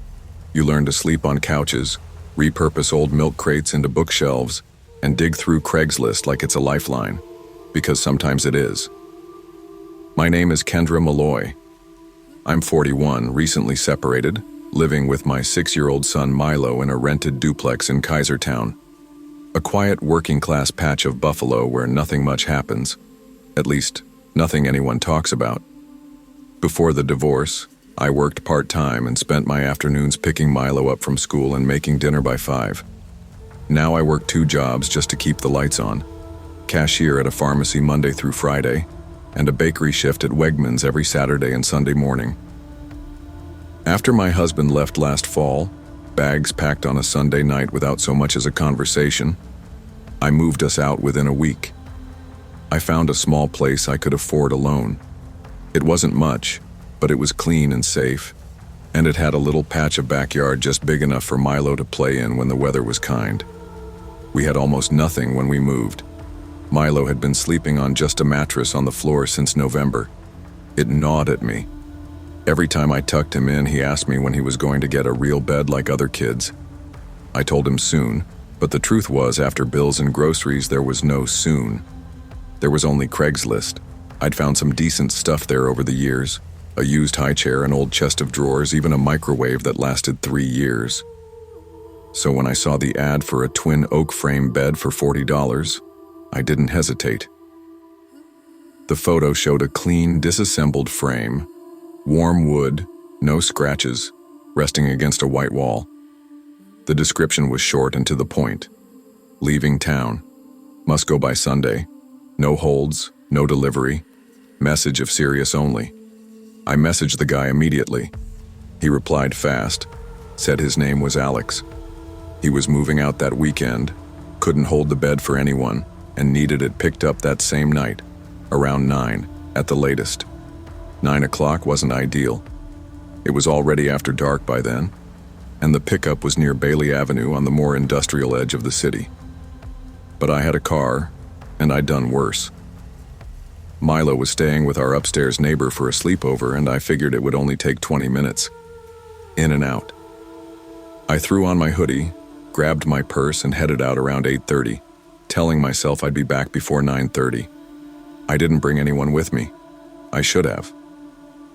You learn to sleep on couches, repurpose old milk crates into bookshelves, and dig through Craigslist like it's a lifeline, because sometimes it is. My name is Kendra Malloy. I'm 41, recently separated, living with my 6-year-old son Milo in a rented duplex in Kaisertown, a quiet working-class patch of Buffalo where nothing much happens, at least nothing anyone talks about. Before the divorce, I worked part-time and spent my afternoons picking Milo up from school and making dinner by 5. Now I work 2 jobs just to keep the lights on: cashier at a pharmacy Monday through Friday, and a bakery shift at Wegmans every Saturday and Sunday morning. After my husband left last fall, bags packed on a Sunday night without so much as a conversation, I moved us out within a week. I found a small place I could afford alone. It wasn't much, but it was clean and safe, and it had a little patch of backyard just big enough for Milo to play in when the weather was kind. We had almost nothing when we moved. Milo had been sleeping on just a mattress on the floor since November. It gnawed at me. Every time I tucked him in, he asked me when he was going to get a real bed like other kids. I told him soon, but the truth was, after bills and groceries, there was no soon. There was only Craigslist. I'd found some decent stuff there over the years: a used high chair, an old chest of drawers, even a microwave that lasted 3 years. So when I saw the ad for a twin oak frame bed for $40, I didn't hesitate. The photo showed a clean, disassembled frame, warm wood, no scratches, resting against a white wall. The description was short and to the point: leaving town, must go by Sunday, no holds, no delivery, message if serious only. I messaged the guy immediately. He replied fast, said his name was Alex. He was moving out that weekend, couldn't hold the bed for anyone, and needed it picked up that same night, around 9 at the latest. 9 o'clock wasn't ideal. It was already after dark by then, and the pickup was near Bailey Avenue on the more industrial edge of the city. But I had a car, and I'd done worse. Milo was staying with our upstairs neighbor for a sleepover, and I figured it would only take 20 minutes. In and out. I threw on my hoodie, grabbed my purse, and headed out around 8:30, telling myself I'd be back before 9:30. I didn't bring anyone with me. I should have.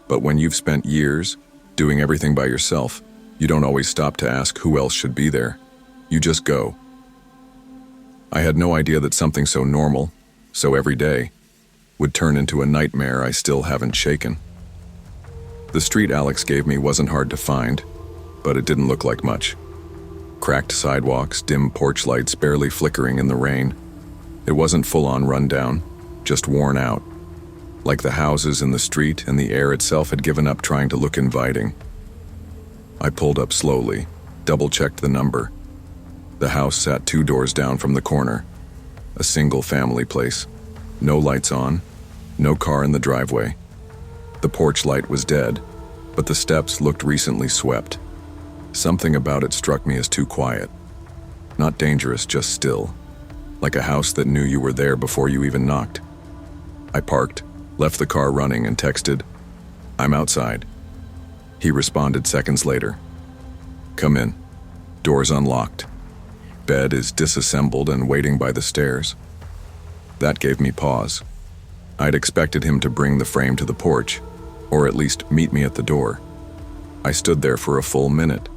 But when you've spent years doing everything by yourself, you don't always stop to ask who else should be there. You just go. I had no idea that something so normal, so everyday, would turn into a nightmare I still haven't shaken. The street Alex gave me wasn't hard to find, but it didn't look like much. Cracked sidewalks, dim porch lights barely flickering in the rain. It wasn't full-on rundown, just worn out, like the houses in the street and the air itself had given up trying to look inviting. I pulled up slowly, double-checked the number. The house sat 2 doors down from the corner. A single-family place. No lights on, no car in the driveway. The porch light was dead, but the steps looked recently swept. Something about it struck me as too quiet. Not dangerous, just still. Like a house that knew you were there before you even knocked. I parked, left the car running, and texted, "I'm outside." He responded seconds later. "Come in. Doors unlocked. Bed is disassembled and waiting by the stairs." That gave me pause. I'd expected him to bring the frame to the porch, or at least meet me at the door. I stood there for a full minute,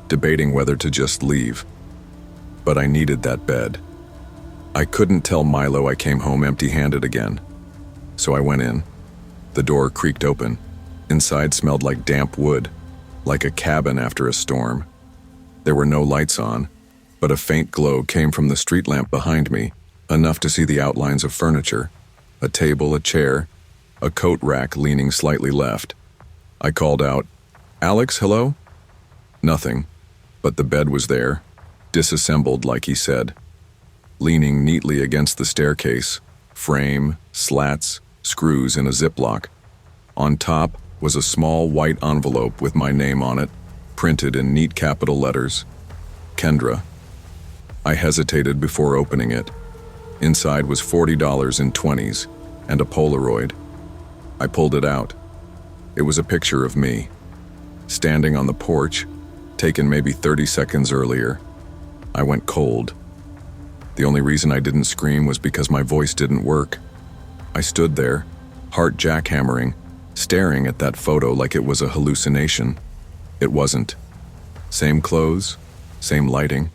debating whether to just leave. But I needed that bed. I couldn't tell Milo I came home empty-handed again. So I went in. The door creaked open. Inside smelled like damp wood, like a cabin after a storm. There were no lights on, but a faint glow came from the street lamp behind me, enough to see the outlines of furniture: a table, a chair, a coat rack leaning slightly left. I called out, "Alex, hello?" Nothing, but the bed was there, disassembled like he said. Leaning neatly against the staircase, frame, slats, screws in a ziplock. On top was a small white envelope with my name on it, printed in neat capital letters: Kendra. I hesitated before opening it. Inside was $40 in 20s and a Polaroid. I pulled it out. It was a picture of me, standing on the porch, taken maybe 30 seconds earlier. I went cold. The only reason I didn't scream was because my voice didn't work. I stood there, heart jackhammering, staring at that photo like it was a hallucination. It wasn't. Same clothes, same lighting,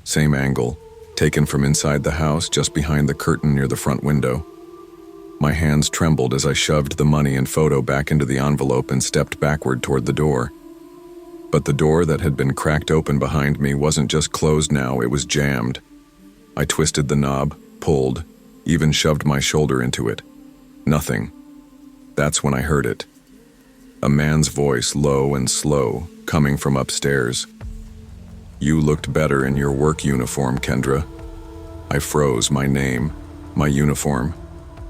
same angle, taken from inside the house just behind the curtain near the front window. My hands trembled as I shoved the money and photo back into the envelope and stepped backward toward the door. But the door that had been cracked open behind me wasn't just closed now, it was jammed. I twisted the knob, pulled, even shoved my shoulder into it. Nothing. That's when I heard it. A man's voice, low and slow, coming from upstairs. "You looked better in your work uniform, Kendra." I froze. My name, my uniform.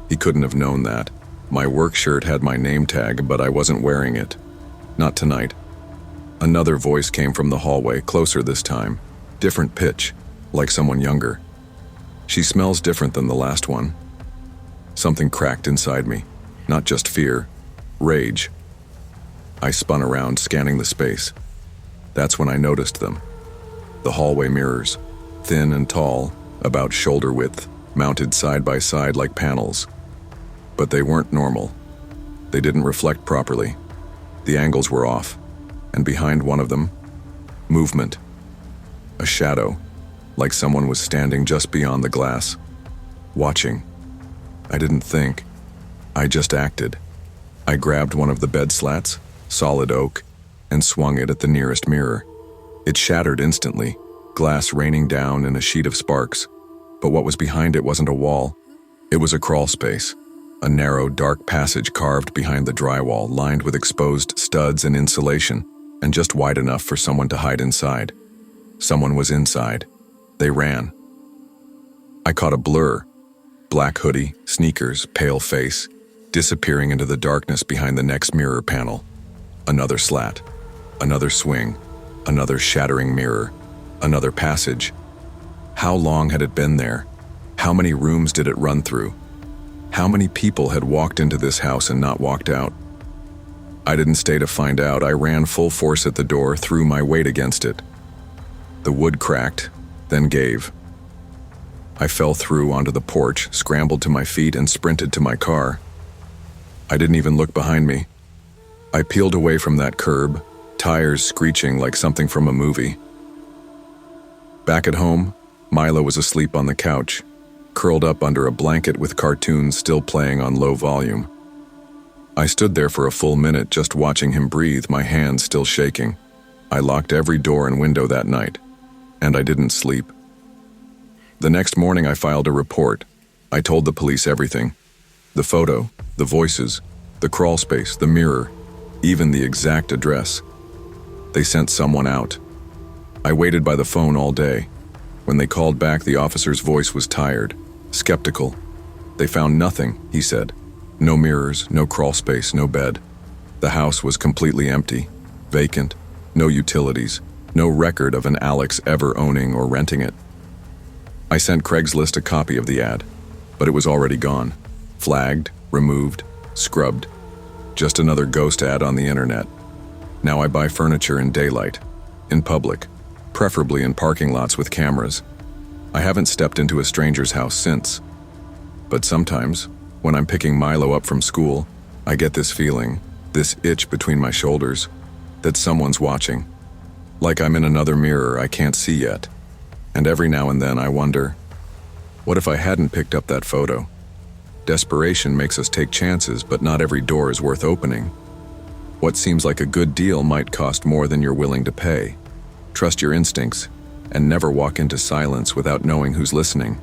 He couldn't have known that. My work shirt had my name tag, but I wasn't wearing it. Not tonight. Another voice came from the hallway, closer this time. Different pitch, like someone younger. "She smells different than the last one." Something cracked inside me. Not just fear, rage. I spun around, scanning the space. That's when I noticed them. The hallway mirrors, thin and tall, about shoulder width, mounted side by side like panels. But they weren't normal. They didn't reflect properly. The angles were off, and behind one of them, movement. A shadow, like someone was standing just beyond the glass, watching. I didn't think. I just acted. I grabbed one of the bed slats, solid oak, and swung it at the nearest mirror. It shattered instantly, glass raining down in a sheet of sparks. But what was behind it wasn't a wall. It was a crawl space, a narrow, dark passage carved behind the drywall, lined with exposed studs and insulation, and just wide enough for someone to hide inside. Someone was inside. They ran. I caught a blur. Black hoodie, sneakers, pale face, disappearing into the darkness behind the next mirror panel. Another slat, another swing, another shattering mirror, another passage. How long had it been there? How many rooms did it run through? How many people had walked into this house and not walked out? I didn't stay to find out. I ran full force at the door, threw my weight against it. The wood cracked, then gave. I fell through onto the porch, scrambled to my feet, and sprinted to my car. I didn't even look behind me. I peeled away from that curb, tires screeching like something from a movie. Back at home, Milo was asleep on the couch, curled up under a blanket with cartoons still playing on low volume. I stood there for a full minute just watching him breathe, my hands still shaking. I locked every door and window that night, and I didn't sleep. The next morning I filed a report. I told the police everything. The photo, the voices, the crawl space, the mirror, even the exact address. They sent someone out. I waited by the phone all day. When they called back, the officer's voice was tired, skeptical. They found nothing, he said. No mirrors, no crawl space, no bed. The house was completely empty, vacant, no utilities, no record of an Alex ever owning or renting it. I sent Craigslist a copy of the ad, but it was already gone. Flagged, removed, scrubbed. Just another ghost ad on the internet. Now I buy furniture in daylight, in public, preferably in parking lots with cameras. I haven't stepped into a stranger's house since. But sometimes, when I'm picking Milo up from school, I get this feeling, this itch between my shoulders, that someone's watching. Like I'm in another mirror I can't see yet. And every now and then I wonder, what if I hadn't picked up that photo? Desperation makes us take chances, but not every door is worth opening. What seems like a good deal might cost more than you're willing to pay. Trust your instincts, and never walk into silence without knowing who's listening.